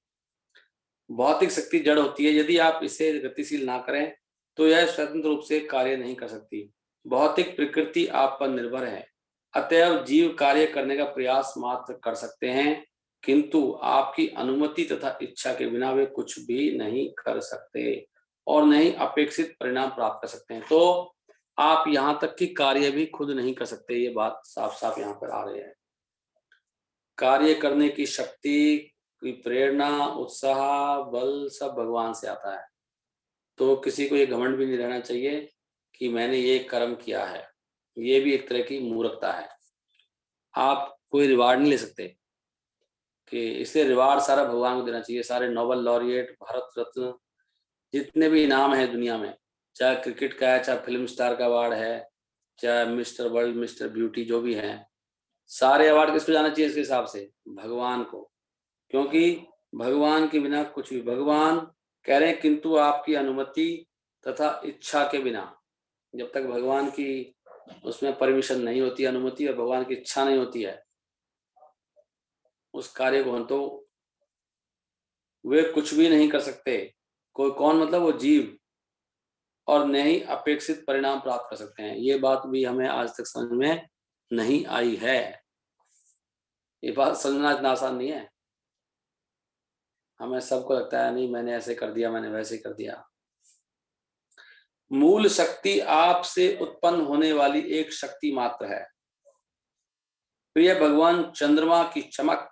भौतिक शक्ति जड़ होती है, यदि आप इसे गतिशील ना करें तो यह स्वतंत्र रूप से कार्य नहीं कर सकती। भौतिक प्रकृति आप पर निर्भर है, अतएव जीव कार्य करने का प्रयास मात्र कर सकते हैं, किंतु आपकी अनुमति तथा इच्छा के बिना वे कुछ भी नहीं कर सकते और न ही अपेक्षित परिणाम प्राप्त कर सकते हैं। तो आप यहाँ तक कि कार्य भी खुद नहीं कर सकते, ये बात साफ साफ यहाँ पर आ रही है। कार्य करने की शक्ति, की प्रेरणा, उत्साह, बल सब भगवान से आता है। तो किसी को ये घमंड भी नहीं रहना चाहिए कि मैंने ये कर्म किया है, ये भी एक तरह की मूर्खता है। आप कोई रिवार्ड नहीं ले सकते कि इसलिए रिवार्ड सारा भगवान को देना चाहिए। सारे नोबेल लॉरिएट, भारत रत्न, जितने भी इनाम है दुनिया में, चाहे क्रिकेट का है, चाहे फिल्म स्टार का अवार्ड है, चाहे मिस्टर वर्ल्ड, मिस्टर ब्यूटी, जो भी है, सारे अवार्ड किसको जाना चाहिए इसके हिसाब से? भगवान को, क्योंकि भगवान के बिना कुछ भी, भगवान कह रहे हैं किंतु आपकी अनुमति तथा इच्छा के बिना, जब तक भगवान की उसमें परमिशन नहीं होती, अनुमति, और भगवान की इच्छा नहीं होती है उस कार्य को, तो वे कुछ भी नहीं कर सकते। कोई कौन? मतलब वो जीव, और न ही अपेक्षित परिणाम प्राप्त कर सकते हैं। ये बात भी हमें आज तक समझ में नहीं आई है। ये बात समझना इतना आसान नहीं है। हमें सबको लगता है नहीं मैंने ऐसे कर दिया, मैंने वैसे कर दिया। मूल शक्ति आपसे उत्पन्न होने वाली एक शक्ति मात्र है। प्रिय भगवान, चंद्रमा की चमक,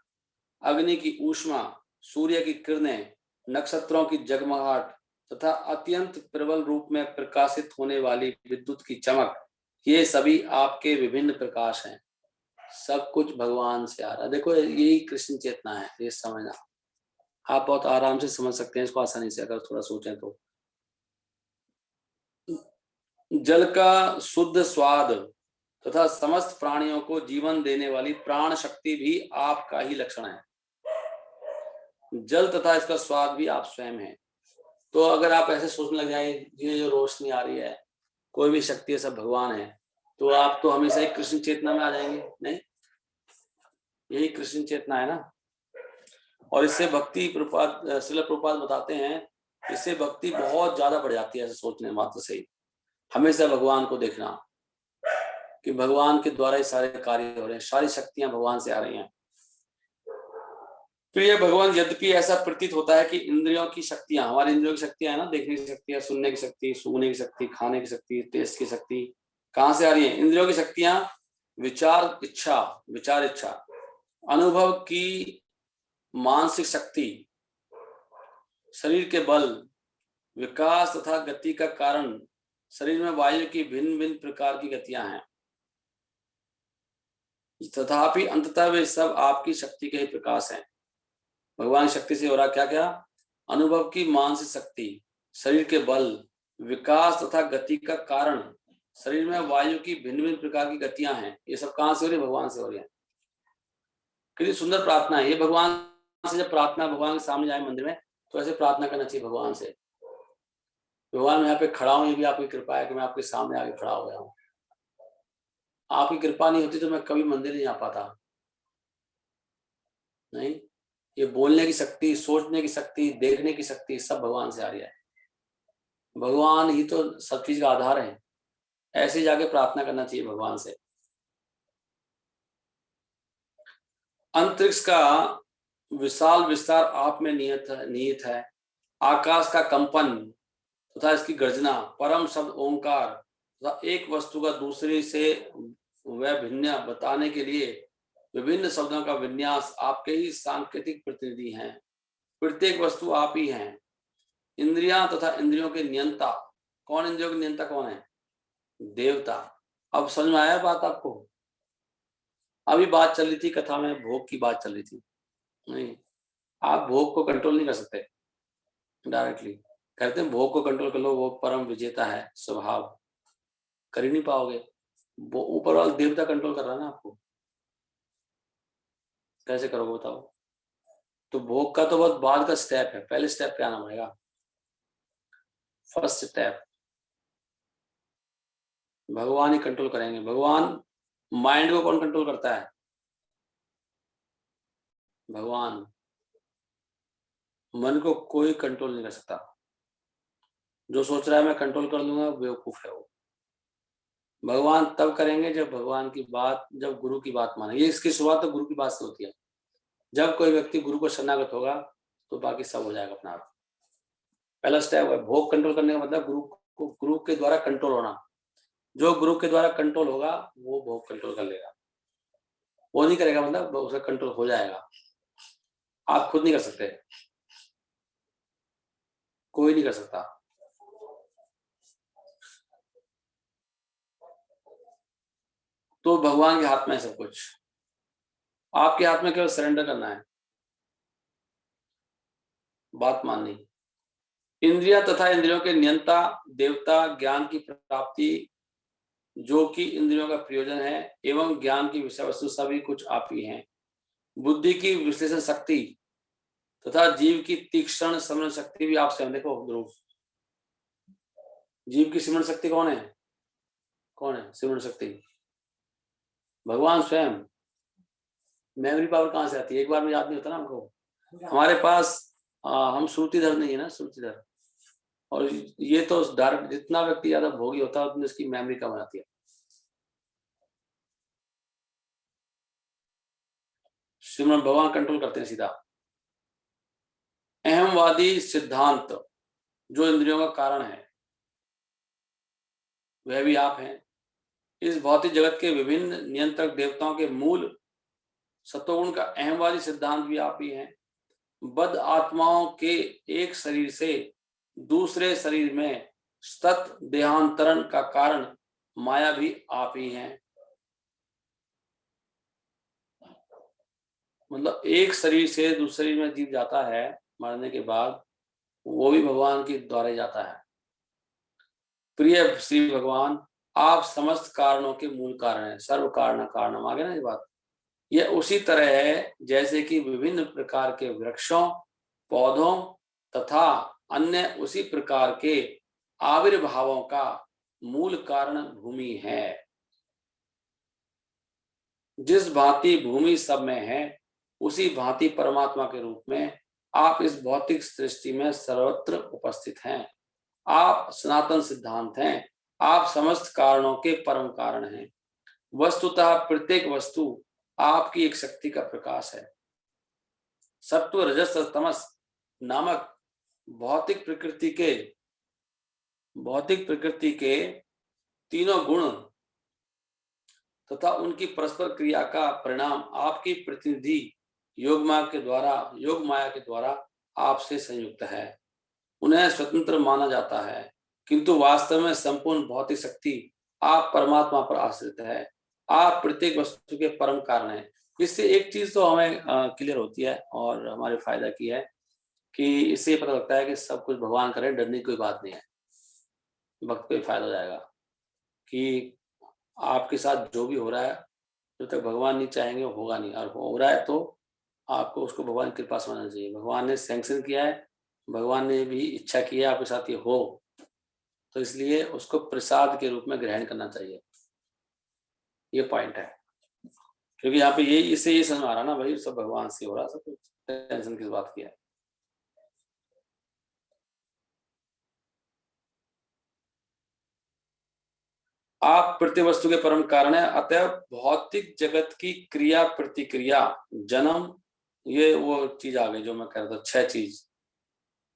अग्नि की ऊष्मा, सूर्य की किरणें, नक्षत्रों की जगमगाहट तथा अत्यंत प्रबल रूप में प्रकाशित होने वाली विद्युत की चमक, ये सभी आपके विभिन्न प्रकाश हैं। सब कुछ भगवान से आ रहा है। देखो यही कृष्ण चेतना है, ये समझना। आप बहुत आराम से समझ सकते हैं इसको, आसानी से, अगर थोड़ा सोचें तो। जल का शुद्ध स्वाद तथा समस्त प्राणियों को जीवन देने वाली प्राण शक्ति भी आपका ही लक्षण है। जल तथा इसका स्वाद भी आप स्वयं हैं। तो अगर आप ऐसे सोचने लग जाए ये जो रोशनी आ रही है, कोई भी शक्ति है, सब भगवान है, तो आप तो हमेशा ही कृष्ण चेतना में आ जाएंगे। नहीं, यही कृष्ण चेतना है ना। और इससे भक्ति, श्रील प्रभुपाद बताते हैं, इससे भक्ति बहुत ज्यादा बढ़ जाती है। ऐसे सोचने मात्र से ही हमेशा भगवान को देखना कि भगवान के द्वारा ही सारे कार्य हो रहे हैं, सारी शक्तियां भगवान से आ रही हैं। प्रिय भगवान, यद्यपि ऐसा प्रतीत होता है कि इंद्रियों की शक्तियां, हमारी इंद्रियों की शक्तियां है ना, देखने की शक्ति है, सुनने की शक्ति, सूंघने की शक्ति, खाने की शक्ति, टेस्ट की शक्ति, कहाँ से आ रही है? इंद्रियों की शक्तियां विचार इच्छा, अनुभव की मानसिक शक्ति, शरीर के बल, विकास तथा गति का कारण शरीर में वायु की भिन्न भिन्न प्रकार की गतियां हैं। तथापि अंततः वे सब आपकी शक्ति के ही प्रकाश हैं। भगवान शक्ति से हो रहा क्या क्या? अनुभव की मानसिक शक्ति, शरीर के बल, विकास तथा गति का कारण शरीर में वायु की भिन्न भिन्न प्रकार की गतियां हैं। ये सब कहां से हो रही है? भगवान से हो रही है। कितनी सुंदर प्रार्थना है ये। भगवान से जब प्रार्थना, भगवान के सामने जाए मंदिर में, तो ऐसे प्रार्थना करना चाहिए भगवान से। भगवान मैं यहाँ पे खड़ा हूँ, ये भी आपकी कृपा है कि मैं आपके सामने आके खड़ा हो गया हूँ। आपकी कृपा नहीं होती तो मैं कभी मंदिर नहीं आ पाता। नहीं, ये बोलने की शक्ति, सोचने की शक्ति, देखने की शक्ति सब भगवान से आ रही है। भगवान ही तो सब चीज का आधार है। ऐसे जाके प्रार्थना करना चाहिए भगवान से। अंतरिक्ष का विशाल विस्तार आप में निहित है। आकाश का कंपन तथा इसकी गर्जना, परम शब्द ओंकार तथा एक वस्तु का दूसरे से वह भिन्न बताने के लिए विभिन्न शब्दों का विन्यास आपके ही सांकेतिक प्रतिनिधि हैं। प्रत्येक वस्तु आप ही हैं। इंद्रियां तथा इंद्रियों के नियंता कौन? इंद्रियों के नियंता कौन है? देवता। अब समझ में आया बात आपको? अभी बात चल रही थी कथा में, भोग की बात चल रही थी। नहीं, आप भोग को कंट्रोल नहीं कर सकते डायरेक्टली। कहते हैं भोग को कंट्रोल कर लो, वो परम विजेता है स्वभाव, कर ही नहीं पाओगे। वो ऊपर वाला देवता कंट्रोल कर रहा है ना आपको, कैसे करोगे बताओ? तो भोग का तो बहुत बाद का स्टेप है, पहले स्टेप पे आना पड़ेगा। फर्स्ट स्टेप भगवान ही कंट्रोल करेंगे। भगवान, माइंड को कौन कंट्रोल करता है? भगवान। मन को कोई कंट्रोल नहीं कर सकता। जो सोच रहा है मैं कंट्रोल कर लूंगा, बेवकूफ है वो। भगवान तब करेंगे जब भगवान की बात, जब गुरु की बात मानेंगे। इसकी शुरुआत तो गुरु की बात से होती है। जब कोई व्यक्ति गुरु को शरणागत होगा तो बाकी सब हो जाएगा अपना आप। पहला स्टेप है भोग कंट्रोल करने का मतलब गुरु के द्वारा कंट्रोल होना। जो गुरु के द्वारा कंट्रोल होगा वो भोग कंट्रोल कर लेगा। वो नहीं करेगा मतलब उसका कंट्रोल हो जाएगा। आप खुद नहीं कर सकते, कोई नहीं कर सकता। तो भगवान के हाथ में है सब कुछ। आपके हाथ में केवल सरेंडर करना है, बात माननी। इंद्रिया तथा इंद्रियों के नियंता देवता ज्ञान की प्राप्ति, जो कि इंद्रियों का प्रयोजन है, एवं ज्ञान की विषय वस्तु सभी कुछ आप ही हैं। बुद्धि की विश्लेषण शक्ति तथा जीव की तीक्ष्ण समरण शक्ति भी आप स्वयं। देखो ध्रुव, जीव की सिमरण शक्ति कौन है? कौन है सिमरण शक्ति? भगवान स्वयं। मेमोरी पावर कहाँ से आती है? एक बार में याद नहीं होता ना हमको। हमारे पास हम श्रुतिधर नहीं है ना, श्रुतिधर। और ये तो डायरेक्ट, जितना व्यक्ति ज्यादा भोगी होता है उतनी उसकी मेमोरी कम आती है। सिमरन भगवान कंट्रोल करते हैं सीधा। अहमवादी सिद्धांत जो इंद्रियों का कारण है वह भी आप हैं। इस भौतिक जगत के विभिन्न नियंत्रक देवताओं के मूल सत्वगुण का अहमवादी सिद्धांत भी आप ही हैं। बद्ध आत्माओं के एक शरीर से दूसरे शरीर में सतत देहांतरण का कारण माया भी आप ही हैं। मतलब एक शरीर से दूसरे शरीर में जीव जाता है मरने के बाद, वो भी भगवान के द्वारा ही जाता है। प्रिय श्री भगवान, आप समस्त कारणों के मूल कारण हैं। सर्व कारण कारणम, आगे ना ये बात। यह उसी तरह है जैसे कि विभिन्न प्रकार के वृक्षों, पौधों तथा अन्य उसी प्रकार के आविर्भावों का मूल कारण भूमि है। जिस भांति भूमि सब में है, उसी भांति परमात्मा के रूप में आप इस भौतिक सृष्टि में सर्वत्र उपस्थित हैं। आप सनातन सिद्धांत हैं। आप समस्त कारणों के परम कारण हैं। वस्तुतः प्रत्येक वस्तु आपकी एक शक्ति का प्रकाश है। सत्व रजस तमस नामक भौतिक प्रकृति के तीनों गुण तथा उनकी परस्पर क्रिया का परिणाम आपकी प्रतिनिधि योग माया के द्वारा आपसे संयुक्त है। उन्हें स्वतंत्र माना जाता है, किंतु वास्तव में संपूर्ण भौतिक शक्ति आप परमात्मा पर आश्रित है। आप प्रत्येक वस्तु के परम कारण हैं। इससे एक चीज तो हमें क्लियर होती है और हमारे फायदा की है कि इससे पता लगता है कि सब कुछ भगवान करे, डरने की कोई बात नहीं है। वक्त को फायदा हो जाएगा कि आपके साथ जो भी हो रहा है जब तक भगवान नहीं चाहेंगे होगा नहीं, और हो रहा है तो आपको उसको भगवान की कृपा समझना चाहिए। भगवान ने सैंक्शन किया है, भगवान ने भी इच्छा की है आपके साथ ये हो, तो इसलिए उसको प्रसाद के रूप में ग्रहण करना चाहिए। ये पॉइंट है, क्योंकि यहाँ पे इससे ये समझ आ रहा ना भाई सब भगवान से हो रहा, सब कुछ टेंशन किस बात की है। आप प्रत्येक वस्तु के परम कारण है। अतः भौतिक जगत की क्रिया प्रतिक्रिया, जन्म, ये वो चीज आ गई जो मैं कह रहा था, 6 चीज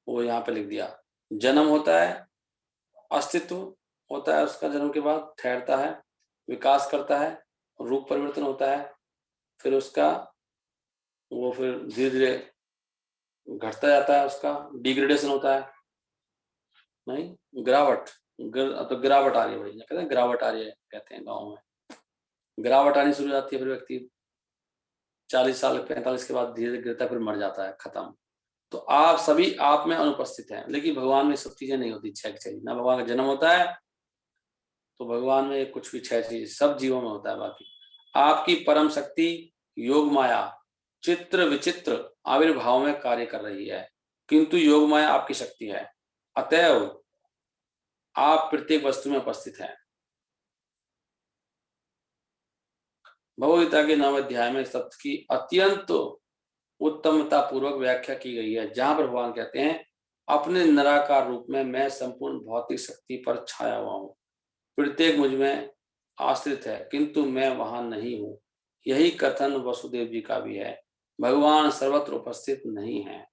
वो यहाँ पे लिख दिया। जन्म होता है, अस्तित्व होता है, उसका जन्म के बाद ठहरता है, विकास करता है, रूप परिवर्तन होता है, फिर उसका वो फिर धीरे धीरे घटता जाता है, उसका डिग्रेडेशन होता है, नहीं गिरावट, तो गिरावट आ रही है भाई, कहते हैं गिरावट आ रही है, कहते हैं गाँव में गिरावट आनी शुरू हो जाती है। फिर व्यक्ति 40 साल 45 के बाद धीरे धीरे गिरता है, फिर मर जाता है, खत्म। तो आप सभी आप में अनुपस्थित हैं, लेकिन भगवान में सब चीजें नहीं होती। 6 चीज ना, भगवान का जन्म होता है तो भगवान में कुछ भी 6 चीज सब जीवों में होता है। बाकी आपकी परम शक्ति योग माया चित्र विचित्र आविर्भाव में कार्य कर रही है, किंतु योग माया आपकी शक्ति है। अतएव आप प्रत्येक वस्तु में उपस्थित हैं। भगवद गीता के 9वें अध्याय में सत्य की अत्यंत उत्तमता पूर्वक व्याख्या की गई है, जहां पर भगवान कहते हैं अपने निराकार रूप में मैं संपूर्ण भौतिक शक्ति पर छाया हुआ हूँ, प्रत्येक मुझ में आश्रित है, किंतु मैं वहां नहीं हूँ। यही कथन वसुदेव जी का भी है, भगवान सर्वत्र उपस्थित नहीं है।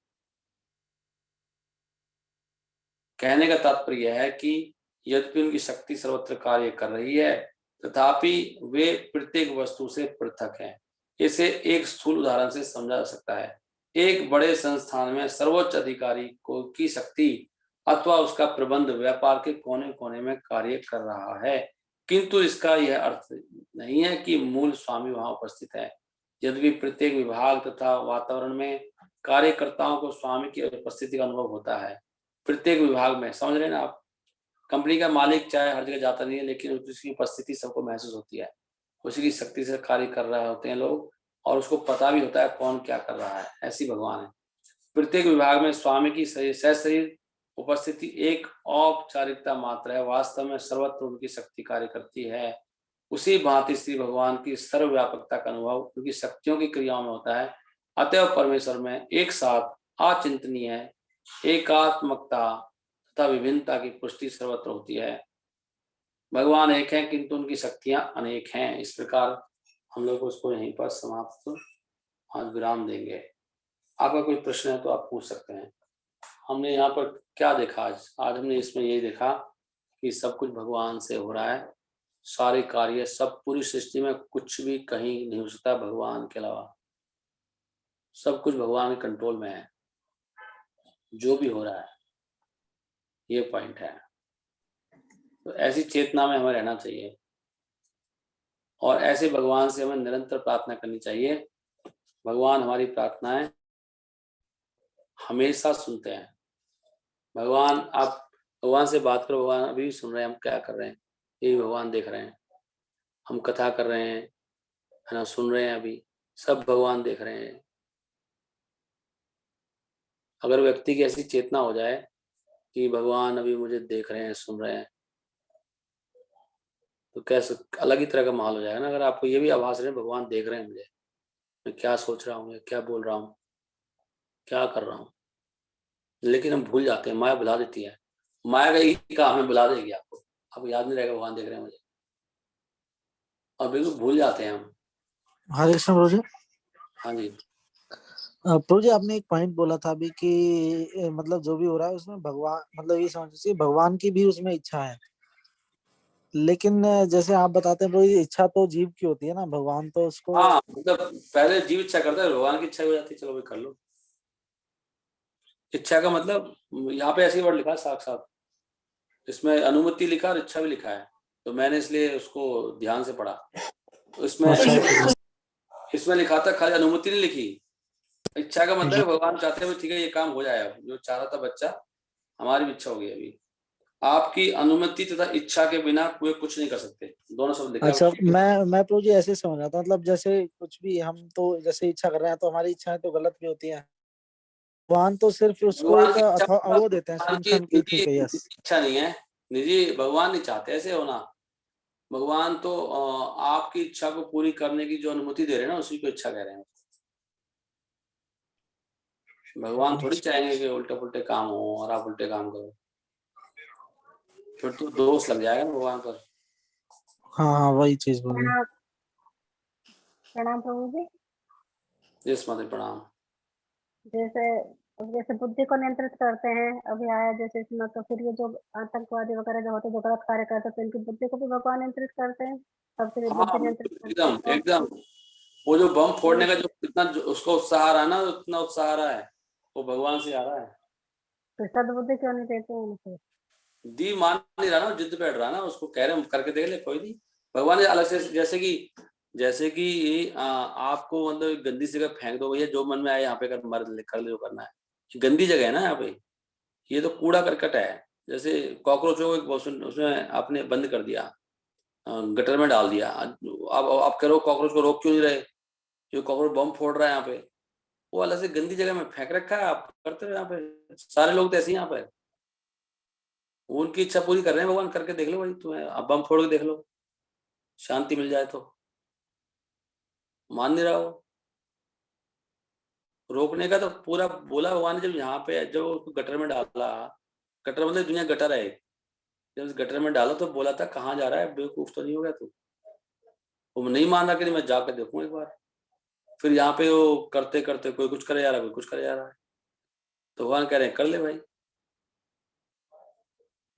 कहने का तात्पर्य यह है कि यद्यपि उनकी शक्ति सर्वत्र कार्य कर रही है, तथापि वे प्रत्येक वस्तु से पृथक हैं। इसे एक स्थूल उदाहरण से समझा जा सकता है। एक बड़े संस्थान में सर्वोच्च अधिकारी को की शक्ति अथवा उसका प्रबंध व्यापार के कोने कोने में कार्य कर रहा है, किंतु इसका यह अर्थ नहीं है कि मूल स्वामी वहां उपस्थित है। यद्यपि प्रत्येक विभाग तथा वातावरण में कार्यकर्ताओं को स्वामी की उपस्थिति का अनुभव होता है। प्रत्येक विभाग में, समझ रहे हैं ना आप, कंपनी का मालिक चाहे हर जगह जाता नहीं है, लेकिन उसकी उपस्थिति सबको महसूस होती है। उसी की शक्ति से कार्य कर रहे होते हैं लोग, और उसको पता भी होता है कौन क्या कर रहा है। ऐसी भगवान है। प्रत्येक विभाग में स्वामी की सशरीर उपस्थिति एक औपचारिकता मात्र है, वास्तव में सर्वत्र उनकी शक्ति कार्य करती है। उसी भांति श्री भगवान की सर्वव्यापकता का अनुभव उनकी शक्तियों की क्रियाओं में होता है। अतएव परमेश्वर में एक साथ अचिंतनीय एकात्मकता तथा विभिन्नता की पुष्टि सर्वत्र होती है। भगवान एक है, किंतु उनकी शक्तियां अनेक हैं। इस प्रकार हम लोग उसको यहीं पर समाप्त आज विराम देंगे। आपका कोई प्रश्न है तो आप पूछ सकते हैं। हमने यहाँ पर क्या देखा आज हमने इसमें यही देखा कि सब कुछ भगवान से हो रहा है। सारे कार्य, सब पूरी सृष्टि में कुछ भी कहीं नहीं हो सकता भगवान के अलावा। सब कुछ भगवान के कंट्रोल में है, जो भी हो रहा है। ये पॉइंट है। तो ऐसी चेतना में हमें रहना चाहिए और ऐसे भगवान से हमें निरंतर प्रार्थना करनी चाहिए। भगवान हमारी प्रार्थनाएं हमेशा सुनते हैं। भगवान, आप भगवान से बात करो, भगवान अभी भी सुन रहे हैं हम क्या कर रहे हैं, यही भगवान देख रहे हैं। हम कथा कर रहे हैं, है ना, सुन रहे हैं, अभी सब भगवान देख रहे हैं। अगर व्यक्ति की ऐसी चेतना हो जाए कि भगवान अभी मुझे देख रहे हैं, सुन रहे हैं, तो कैसे अलग ही तरह का माहौल हो जाएगा ना। अगर आपको ये भी आभास रहे भगवान देख रहे हैं मुझे, मैं क्या सोच रहा हूँ या क्या बोल रहा हूँ, क्या कर रहा हूँ, लेकिन हम भूल जाते हैं। माया भुला देती है। माया का एक काम है, भुला देगी आपको। आपको याद नहीं रहेगा भगवान देख रहे हैं मुझे, और बिल्कुल भूल जाते हैं हम। हरे कृष्ण प्रभु जी। हाँ जी प्रभु जी, आपने एक पॉइंट बोला था अभी कि मतलब जो भी हो रहा है उसमें भगवान, मतलब ये समझ लीजिए भगवान की भी उसमें इच्छा है। लेकिन जैसे आप बताते हैं प्रभु जी, इच्छा तो जीव की होती है ना, भगवान तो उसको। हाँ, मतलब पहले जीव इच्छा करता है, भगवान की इच्छा हो जाती है, चलो भाई कर लो। इच्छा का मतलब यहाँ पे ऐसी वर्ड लिखा है साक्षात, इसमें अनुमति लिखा और इच्छा भी लिखा है, तो मैंने इसलिए उसको ध्यान से पढ़ा। इसमें लिखा था, खाली अनुमति नहीं लिखी। इच्छा का मतलब भगवान चाहते हैं ठीक है ये काम हो जाए। अब जो चाह रहा था बच्चा, हमारी भी इच्छा हो गई। अभी आपकी अनुमति तथा इच्छा के बिना कोई कुछ नहीं कर सकते। दोनों शब्द लिखा है। अच्छा, मैं प्रभु जी ऐसे समझ रहा था, मतलब जैसे कुछ भी हम तो जैसे इच्छा कर रहे हैं तो हमारी इच्छाएं तो गलत भी होती हैं। भगवान तो सिर्फ उसको एक वो देते हैं सॉल्यूशन की, ठीक है। यस, इच्छा नहीं है निजी, भगवान नहीं चाहते ऐसे होना। भगवान तो आपकी इच्छा को पूरी करने की जो अनुमति दे रहे हैं ना, उसी को इच्छा कह रहे हैं। भगवान थोड़ी चाहेंगे कि उल्टे पुल्टे काम हो और आप उल्टे काम करो, फिर तो दोष लग जाएगा ना भगवान पर। हाँ, वही चीज बोल रही। प्रणाम प्रभु जी। यस माता प्रणाम। जैसे बुद्धि को नियंत्रित करते हैं, अभी आया जैसे इसमें, तो फिर ये जो आतंकवादी वगैरह जो होते हैं, जो गलत कार्य करते हैं, तो इनकी बुद्धि को भी भगवान नियंत्रित करते हैं। सबसे बुद्धि नियंत्रित करते हैं। एकदम एकदम। वो जो बम फोड़ने का जो कितना उसको उत्साह आ रहा है ना, उतना उत्साह आ रहा है, वो भगवान से आ रहा है। तो सद्बुद्धि क्यों नहीं देते उनको? दी मान नहीं रहा ना, जिद बैठ रहा ना, उसको कह रहे हम करके देख ले, कोई नहीं। भगवान ने अलग से, जैसे कि आपको मतलब गंदी जगह फेंक दो, भैया जो मन में आए यहाँ पे कर ले जो करना है। गंदी जगह है ना यहाँ पे, ये तो कूड़ा करकट है। जैसे कॉकरोचों को उसमें आपने बंद कर दिया, गटर में डाल दिया। अब आप कह रहे हो कॉकरोच को रोक क्यों नहीं रहे, जो कॉकरोच बम फोड़ रहा है यहाँ पे, वो अलग से गंदी जगह में फेंक रखा है, आप करते हो यहाँ पे। सारे लोग तो ऐसे ही यहाँ पे, उनकी इच्छा पूरी कर रहे हैं भगवान। करके देख लो भाई, तुम्हें अब बम फोड़ के देख लो, शांति मिल जाए तो। मान नहीं रहा हो, रोकने का तो पूरा बोला भगवान ने, जब यहाँ पे जब उसको गटर में डाला, गटर मतलब दुनिया गटर है, जब उस गटर में डाला तो बोला था कहाँ जा रहा है, बेवकूफ तो नहीं हो गया तू? वो नहीं मान रहा कि मैं जाकर देखूं एक बार। फिर यहाँ पे वो करते करते कोई कुछ करे जा रहा है, कोई कुछ करे जा रहा है, तो भगवान कह रहे हैं कर ले भाई।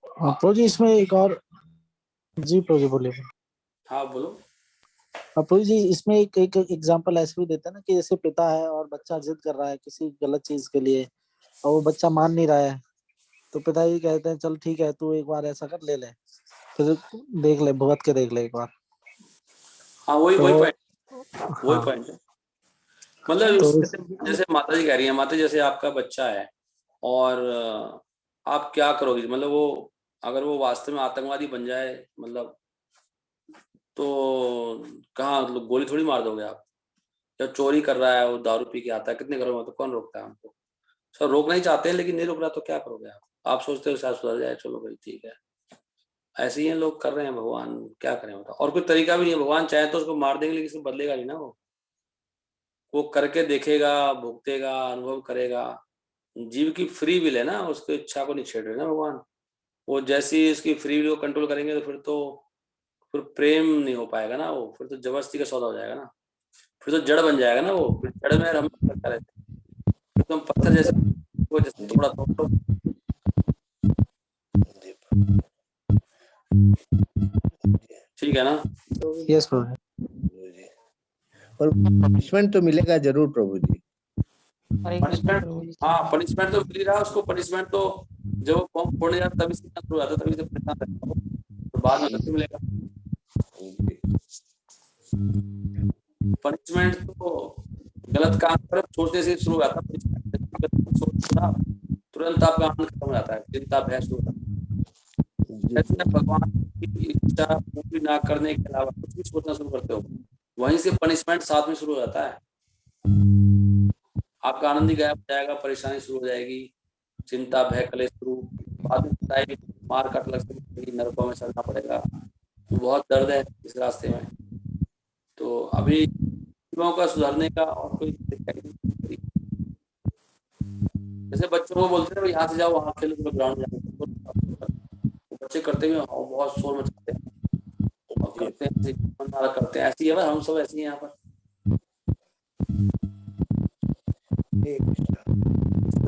प्रभु जी इसमें एक और, जी प्रभु जी बोलिए। हाँ बोलो। प्रभु जी इसमें एक एग्जांपल ऐसे भी देते हैं ना कि जैसे पिता है और बच्चा जिद कर रहा है किसी गलत चीज के लिए और वो बच्चा मान नहीं रहा है, तो पिताजी कहते हैं चल ठीक है तू एक बार ऐसा कर, ले ले, फिर देख ले, भुगत के देख ले एक बार। हाँ वही तो वही पॉइंट है। मतलब तो जैसे माता जी कह रही है, माता जी जैसे आपका बच्चा है और आप क्या करोगे, मतलब वो अगर वो वास्तव में आतंकवादी बन जाए, मतलब तो कहाँ, मतलब गोली थोड़ी मार दोगे आप? या चोरी कर रहा है, वो दारू पी के आता है, कितने घरों में, तो कौन रोकता है हमको? सब रोकना ही चाहते हैं लेकिन नहीं रोक रहा, तो क्या करोगे आप सोचते हो शायद सुधर जाए, चलो भाई ठीक है। ऐसे ही लोग कर रहे हैं, भगवान क्या करें बताओ, और कोई तरीका भी नहीं है। भगवान चाहे तो उसको मार देंगे लेकिन बदलेगा नहीं ना, वो करके देखेगा, भुगतेगा, अनुभव करेगा। जीव की फ्री विल है ना, उसकी इच्छा को नहीं छेड़ रहे ना भगवान। वो जैसी इसकी फ्री विल को कंट्रोल करेंगे तो फिर प्रेम नहीं हो पाएगा ना, वो फिर तो जबरदस्ती का सौदा हो जाएगा ना, फिर तो जड़ बन जाएगा ना, वो फिर जड़ में हम करता रहते हैं, फिर तो हम पत्थर जैसे वो जैसे थोड़ा थोड़ा। ठीक है ना? यस प्रभु जी। और पनिशमेंट तो मिलेगा जरूर प्रभु जी। पनिशमेंट, हाँ पनिशमेंट तो मिल रहा है उसको। पनिशमेंट तो जब वो फॉर्म फोड़ने जाता तभी से शुरू आता, तभी से परेशान रहता है, तो बाद में कैसे मिलेगा पनिशमेंट? तो गलत काम कर सोचने से शुरू होता है, तुरंत आपका आनंद खत्म हो जाता है, चिंता भय शुरू होता है। जैसे भगवान की इच्छा पूरी ना करने के अलावा कुछ भी सोचना शुरू करते हो, वहीं से पनिशमेंट साथ में शुरू हो जाता है। आपका आनंद ही गायब हो जाएगा, परेशानी शुरू हो जाएगी, चिंता भय कलेश शुरू, बाद में मार काट लग सकती, नरकों में चलना पड़ेगा, तो बहुत दर्द है इस रास्ते में। तो अभी जीवों का सुधारने का और कोई तरीका नहीं। जैसे बच्चों को बोलते हैं यहाँ से जाओ वहां खेलो, ग्राउंड जाओ, बच्चे करते हुए बहुत शोर मचाते हैं और करते हैं ऐसी है, हम सब ऐसी हैं यहाँ पर।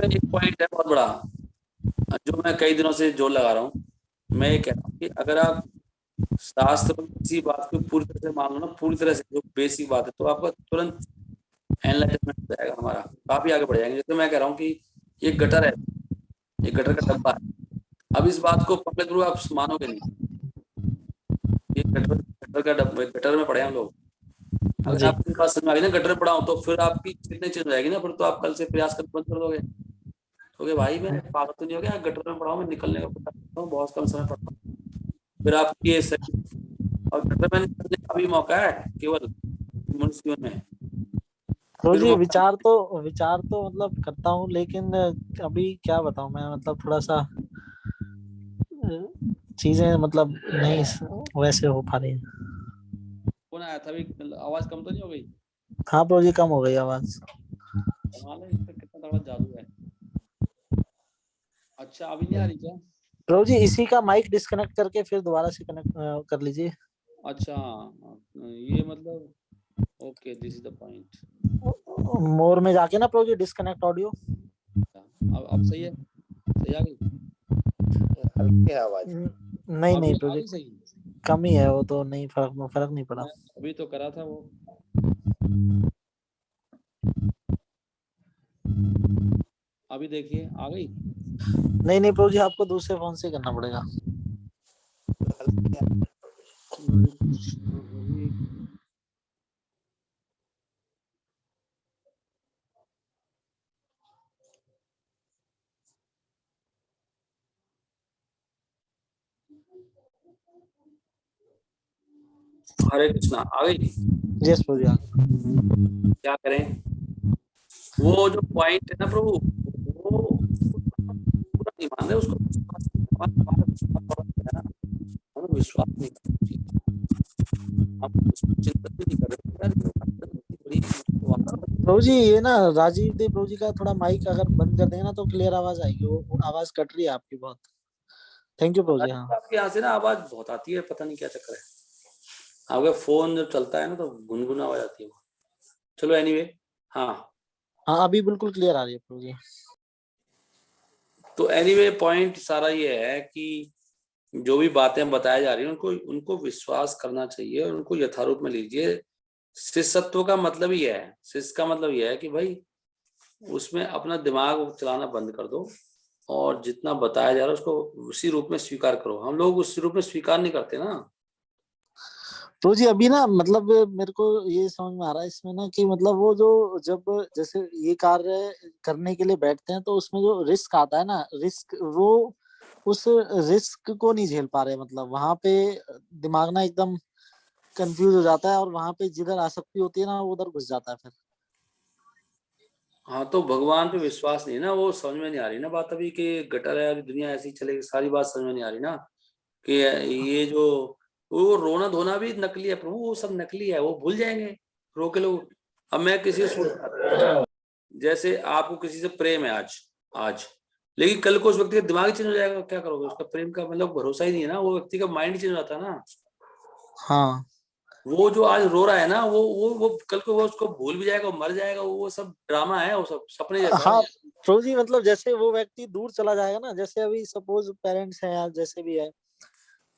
एक पॉइंट है बहुत बड़ा जो मैं कई दिनों से जोर लगा रहा हूँ। मैं ये कह रहा हूँ कि अगर आप शास्त्र में किसी बात को पूरी तरह से मान लो ना, पूरी तरह से जो बेसिक बात है, तो आपका तुरंत एनलाइटमेंट हो जाएगा, हमारा काफी आगे बढ़ जाएंगे। जैसे मैं कह रहा हूँ कि ये गटर है, ये गटर का डब्बा है, अब इस बात को पकड़े थ्रू आप मानोगे नहीं, ये गटर का डब्बा, गटर में पड़े हम लोग। अगर आपकी बात समझ में आ गई ना, गटर पड़ा हो, तो फिर आपकी कितने चीज हो जाएगी ना, फिर तो आप कल से प्रयास करना बंद कर दोगे। तो भाई मैं पागल तो नहीं हो गया, गटर में पड़ा हूँ, मैं निकलने का प्रयास बहुत कम समय पड़ता हूँ, फिर आपकी ये सही। और गटर में निकलने का भी मौका है केवल मनुष्य जीवन में। तो जी विचार तो मतलब करता हूँ, लेकिन अभी क्या बताऊं मैं, मतलब थोड़ा सा चीजें मतलब नहीं वैसे हो पा रही है। कौन आया था अभी? आवाज कम तो नहीं हो गई? हाँ प्रभु जी कम हो गई आवाज। कमाल है, इसका कितना बड़ा जादू है। अच्छा अभी नहीं आ रही क्या? प्रभु जी इसी का माइक डिस्कनेक्ट करके फिर दोबारा से कनेक्ट कर लीजिए। अच्छा ये मतलब okay, this is the point. More में जाके ना प्रभु जी डिस्कनेक्ट ऑडियो। अब सही है, सही आ गई? हल्की आवाज नहीं प्रभु जी कम ही है वो तो, नहीं फर्क नहीं पड़ा। अभी तो करा था वो। अभी देखिए आ गई? नहीं प्रभु जी आपको दूसरे फोन से करना पड़ेगा। हरे कृष्णा आ गई? यस प्रभु जी। क्या करें? वो जो पॉइंट है ना प्रभु, वो पूरा नहीं मान रहे उसको, हम विश्वास नहीं करते, हम चिंतन भी नहीं कर रहे। प्रभु जी ये ना राजीव देव प्रभु जी का थोड़ा माइक अगर बंद कर देंगे ना तो क्लियर आवाज आएगी, वो आवाज कट रही है आपकी बहुत। थैंक यू प्रभु जी। हाँ आपके यहाँ से ना आवाज बहुत आती है, पता नहीं क्या चक्कर है। आपका फोन जब चलता है ना तो गुनगुना हो जाती है। चलो एनीवे, हाँ हाँ अभी बिल्कुल क्लियर आ रही है प्रभु जी। तो एनीवे पॉइंट सारा ये है कि जो भी बातें बताई जा रही हैं उनको विश्वास करना चाहिए और उनको यथारूप में लीजिए। शिष्यत्व का मतलब ही है, शिष्य का मतलब यह है कि भाई उसमें अपना दिमाग चलाना बंद कर दो और जितना बताया जा रहा है उसको उसी रूप में स्वीकार करो। हम लोग उस रूप में स्वीकार नहीं करते ना। प्रभु जी अभी ना मतलब मेरे को ये समझ में आ रहा है इसमें ना कि मतलब वो जो जब जैसे ये कार्य करने के लिए बैठते हैं तो उसमें जो रिस्क आता है ना, रिस्क वो उस रिस्क को नहीं झेल पा रहे, मतलब वहां पे दिमाग ना एकदम कंफ्यूज हो जाता है और वहां पे जिधर आसक्ति होती है ना वो उधर घुस जाता है फिर। हाँ तो भगवान पे विश्वास नहीं ना, वो समझ में नहीं आ रही ना बात अभी कि गटर है और दुनिया ऐसी चलेगी, सारी बात समझ में नहीं आ रही ना कि ये जो वो रोना धोना भी नकली है प्रभु, वो सब नकली है, वो भूल जाएंगे रो के लोग। अब मैं किसी से जैसे आपको किसी से प्रेम है आज आज लेकिन कल को उस व्यक्ति का दिमाग ही चेंज हो जाएगा, क्या करोगे? उसका प्रेम का मतलब भरोसा ही नहीं है ना, वो व्यक्ति का माइंड चेंज हो जाता है ना। हाँ वो जो आज रो रहा है ना वो कल को वो उसको भूल भी जाएगा, मर जाएगा, वो सब ड्रामा है, वो सब सपने जैसा हाँ है। प्रभु जी मतलब जैसे वो व्यक्ति दूर चला जाएगा ना, जैसे अभी सपोज पेरेंट्स हैं या जैसे भी है,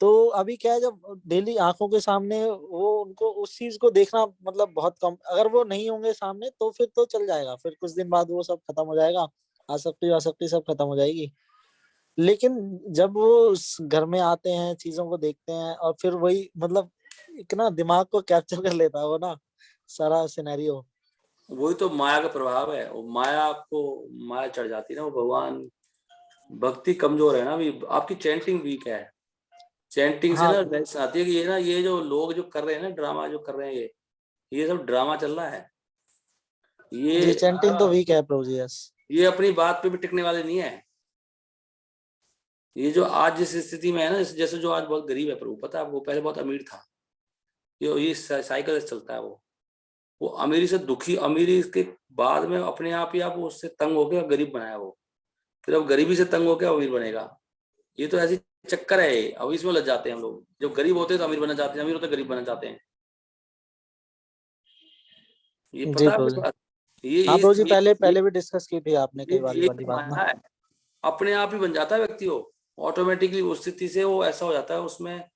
तो अभी क्या है जब डेली आंखों के सामने वो उनको उस चीज को देखना मतलब बहुत कम, अगर वो नहीं होंगे सामने तो फिर तो चल जाएगा, फिर कुछ दिन बाद वो सब खत्म हो जाएगा, आसक्ति आसक्ति सब खत्म हो जाएगी। लेकिन जब वो उस घर में आते हैं चीजों को देखते हैं और फिर वही मतलब इतना दिमाग को कैप्चर कर लेता है वो ना सारा सिनेरियो। वही तो माया का प्रभाव है, वो माया आपको माया चढ़ जाती है ना, वो भगवान भक्ति कमजोर है ना, अभी आपकी चैंटिंग वीक है। चैंटिंग से हाँ ना लेंस आती है कि ये ना ये जो लोग जो कर रहे हैं ना ड्रामा जो कर रहे हैं ये सब ड्रामा चल रहा है। जी ये चैंटिंग तो वीक है प्रभु जी। यस ये अपनी बात पे भी टिकने वाले नहीं है। ये जो आज जिस स्थिति में है ना, जैसे जो आज बहुत गरीब है प्रभु, पता है आपको, पहले बहुत अमीर था। ये साइकिल चलता है वो अमीरी से दुखी, अमीरी के बाद में अपने आप ही आप उससे तंग हो गया, गरीब बनाया वो, फिर अब गरीबी से तंग हो गया अमीर बनेगा। ये तो ऐसी चक्कर है, अब इसमें लग जाते हैं हम लोग। जब गरीब होते हैं तो अमीर बनना चाहते हैं, अमीर होते गरीब बनना चाहते हैं। ये जी पता है प्रभु आपको जी। बात? हाँ प्रभु जी पहले ये पहले भी डिस्कस की थी आपने कई बार ये ये वाली बात ना। माया है, अपने आप ही बन जाता है व्यक्ति, वो ऑटोमेटिकली उस स्थिति से वो ऐसा हो जाता है, उसमें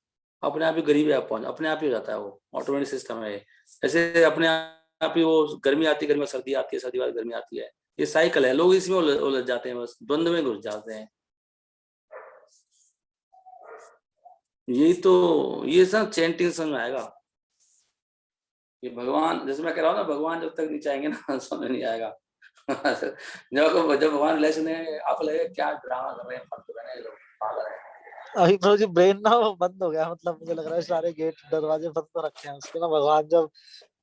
अपने आप ही गरीबी आप पहुंच अपने आप ही हो जाता है, वो ऑटोमेटिक सिस्टम है। जैसे अपने आप ही वो गर्मी आती है, गर्मी में सर्दी आती है, सर्दी बाद गर्मी आती है, ये साइकिल है। लोग इसमें उलझ जाते हैं, बस द्वंद्व में घुस जाते हैं। यही तो ये सब चैंटिंग समझ में आएगा। ये भगवान, जैसे मैं कह रहा हूँ ना, भगवान जब तक नहीं चाहेंगे ना समझ नहीं आएगा। जब भगवान रिलेशन है, आप लगे क्या ड्रामा कर रहे हैं, फालतू कर रहे हैं, लोग पागल हैं। अभी प्रभु जी ब्रेन ना वो बंद हो गया, मतलब मुझे लग रहा है सारे गेट दरवाजे बंद तो रखे हैं उसके ना, भगवान जब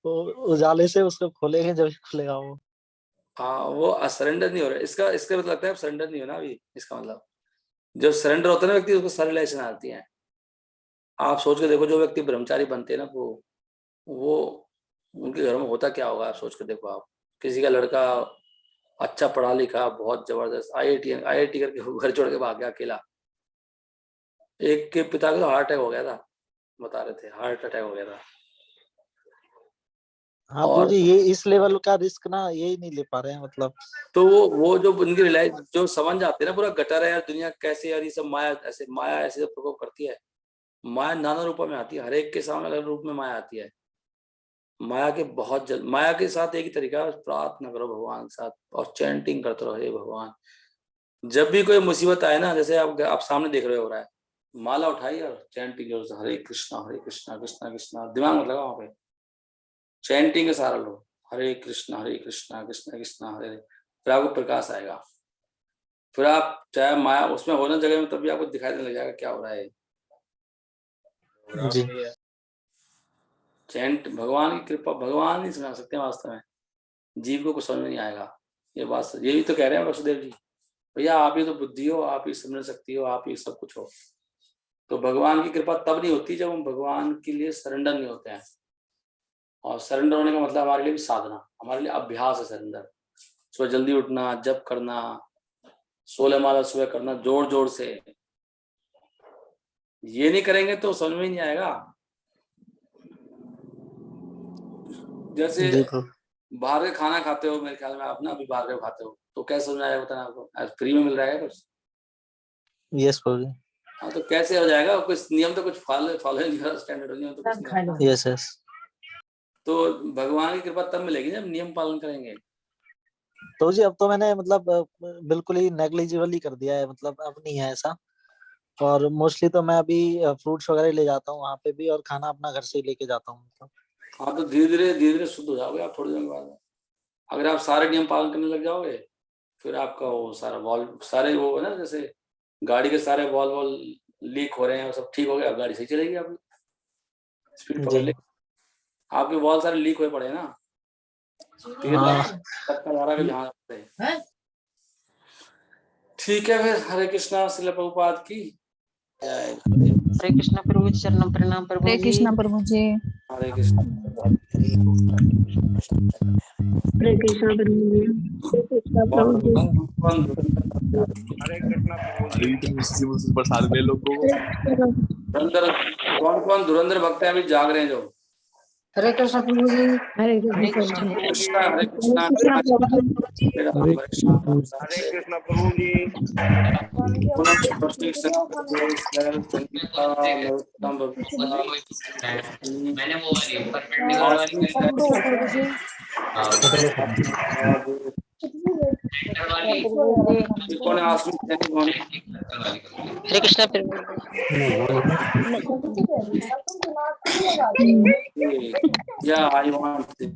वो उजाले से उसको खोलेंगे जब खुलेगा वो। हाँ वो सरेंडर नहीं हो रहा, इसका इसका मतलब लगता है सरेंडर नहीं हो ना अभी। इसका मतलब जब सरेंडर होता है ना व्यक्ति, उसको सारी रिलेशन आती है। आप सोच के देखो, जो व्यक्ति ब्रह्मचारी बनते हैं ना, वो उनके घर में होता क्या होगा, आप सोच के देखो। आप किसी का लड़का अच्छा पढ़ा लिखा, बहुत जबरदस्त IIT करके घर छोड़ के भाग गया अकेला। एक के पिता को तो हार्ट अटैक हो गया था, बता रहे थे हार्ट अटैक हो गया था। हाँ प्रभु और जी ये इस लेवल का रिस्क ना यही नहीं ले पा रहे हैं मतलब। तो वो जो उनकी रिलाइज जो समझ जाते हैं ना, पूरा गटर है यार दुनिया कैसे, यार ये सब माया ऐसे जो प्रकोप करती है। माया नाना रूपों में आती है, हर एक के सामने अलग रूप में माया आती है। माया के बहुत जल्द, माया के साथ एक ही तरीका है, प्रार्थना करो भगवान के साथ और चैंटिंग करते रहो, हे भगवान। जब भी कोई मुसीबत आए ना, जैसे आप सामने देख रहे हो रहा है, माला उठाइए और चैंटिंग करो, हरे कृष्णा कृष्णा कृष्णा, दिमाग मत लगा वहां पे, चैंटिंग के सारा लो, हरे कृष्णा कृष्णा कृष्णा हरे हरे, फिर आपको प्रकाश आएगा। फिर आप चाहे माया उसमें हो ना जगह में, तभी आपको दिखाई देने लग जाएगा क्या हो रहा है। जी चैंट भगवान की कृपा, भगवान नहीं सुना सकते वास्तव में, जीव को कुछ समझ नहीं आएगा। ये बात यही तो कह रहे हैं वसुदेव जी, भैया आप ही तो बुद्धि हो, आप ही समझ सकती हो, आप ही सब कुछ हो। तो भगवान की कृपा तब नहीं होती जब हम भगवान के लिए सरेंडर नहीं होते हैं। और सरेंडर होने का मतलब हमारे लिए भी साधना, हमारे लिए अभ्यास है सरेंडर। सुबह जल्दी उठना, जप करना, 16 माला सुबह करना जोर जोर से। ये नहीं करेंगे तो समझ में ही नहीं आएगा। जैसे जी प्रभु। बाहर का खाना खाते हो, मेरे ख्याल में आप ना अभी बाहर का खाते हो, तो कैसे समझ में आएगा बताना आपको? फ्री में मिल रहा है कुछ? यस प्रभु जी। हाँ, तो कैसे हो जाएगा? कुछ नियम तो कुछ फॉलो ही नहीं हो रहा, स्टैंडर्ड नियम तो कुछ नहीं है। Yes yes. तो भगवान की कृपा तब मिलेगी जब नियम पालन करेंगे। तो जी अब तो मैंने मतलब बिल्कुल ही नेग्लिजिबल ही कर दिया है, मतलब अब नहीं है ऐसा। और मोस्टली तो मैं अभी फ्रूट्स वगैरह ले जाता हूँ वहाँ पे भी, और खाना अपना घर से ही लेके जाता हूँ मतलब। हाँ, तो धीरे धीरे शुद्ध हो जाओगे आप थोड़ी देर बाद। अगर आप सारे नियम पालन करने लग जाओगे, फिर आपका वो सारा वॉल्व, सारे वो है ना, जैसे गाड़ी के सारे वॉल्व लीक हो रहे हैं, वो सब ठीक हो गया, गाड़ी सही चलेगी, आपकी स्पीड पकड़ ले। आपके वॉल सारे लीक हुए पड़े हैं ना, ठीक है। फिर हरे कृष्णा, श्रील प्रभुपाद की जय। हरे कृष्णा प्रभु जी, चरणों प्रणाम प्रभु जी। हरे कृष्णा प्रभु जी। हरे कृष्णा। हरे कृष्णा प्रभु जी। हरे कृष्णा प्रभु जी। हरे कृष्णा प्रभु जी। प्रसाद ले लोगों को। कौन कौन धुरंधर भक्त हैं अभी जाग रहे हैं जो? हरे कृष्णा प्रभु जी। हरे कृष्णा हरे कृष्णा, हरे कृष्णा, हरे कृष्णा प्रभु जी। मैंने हरे कृष्णा प्रभु Yeah, I want this.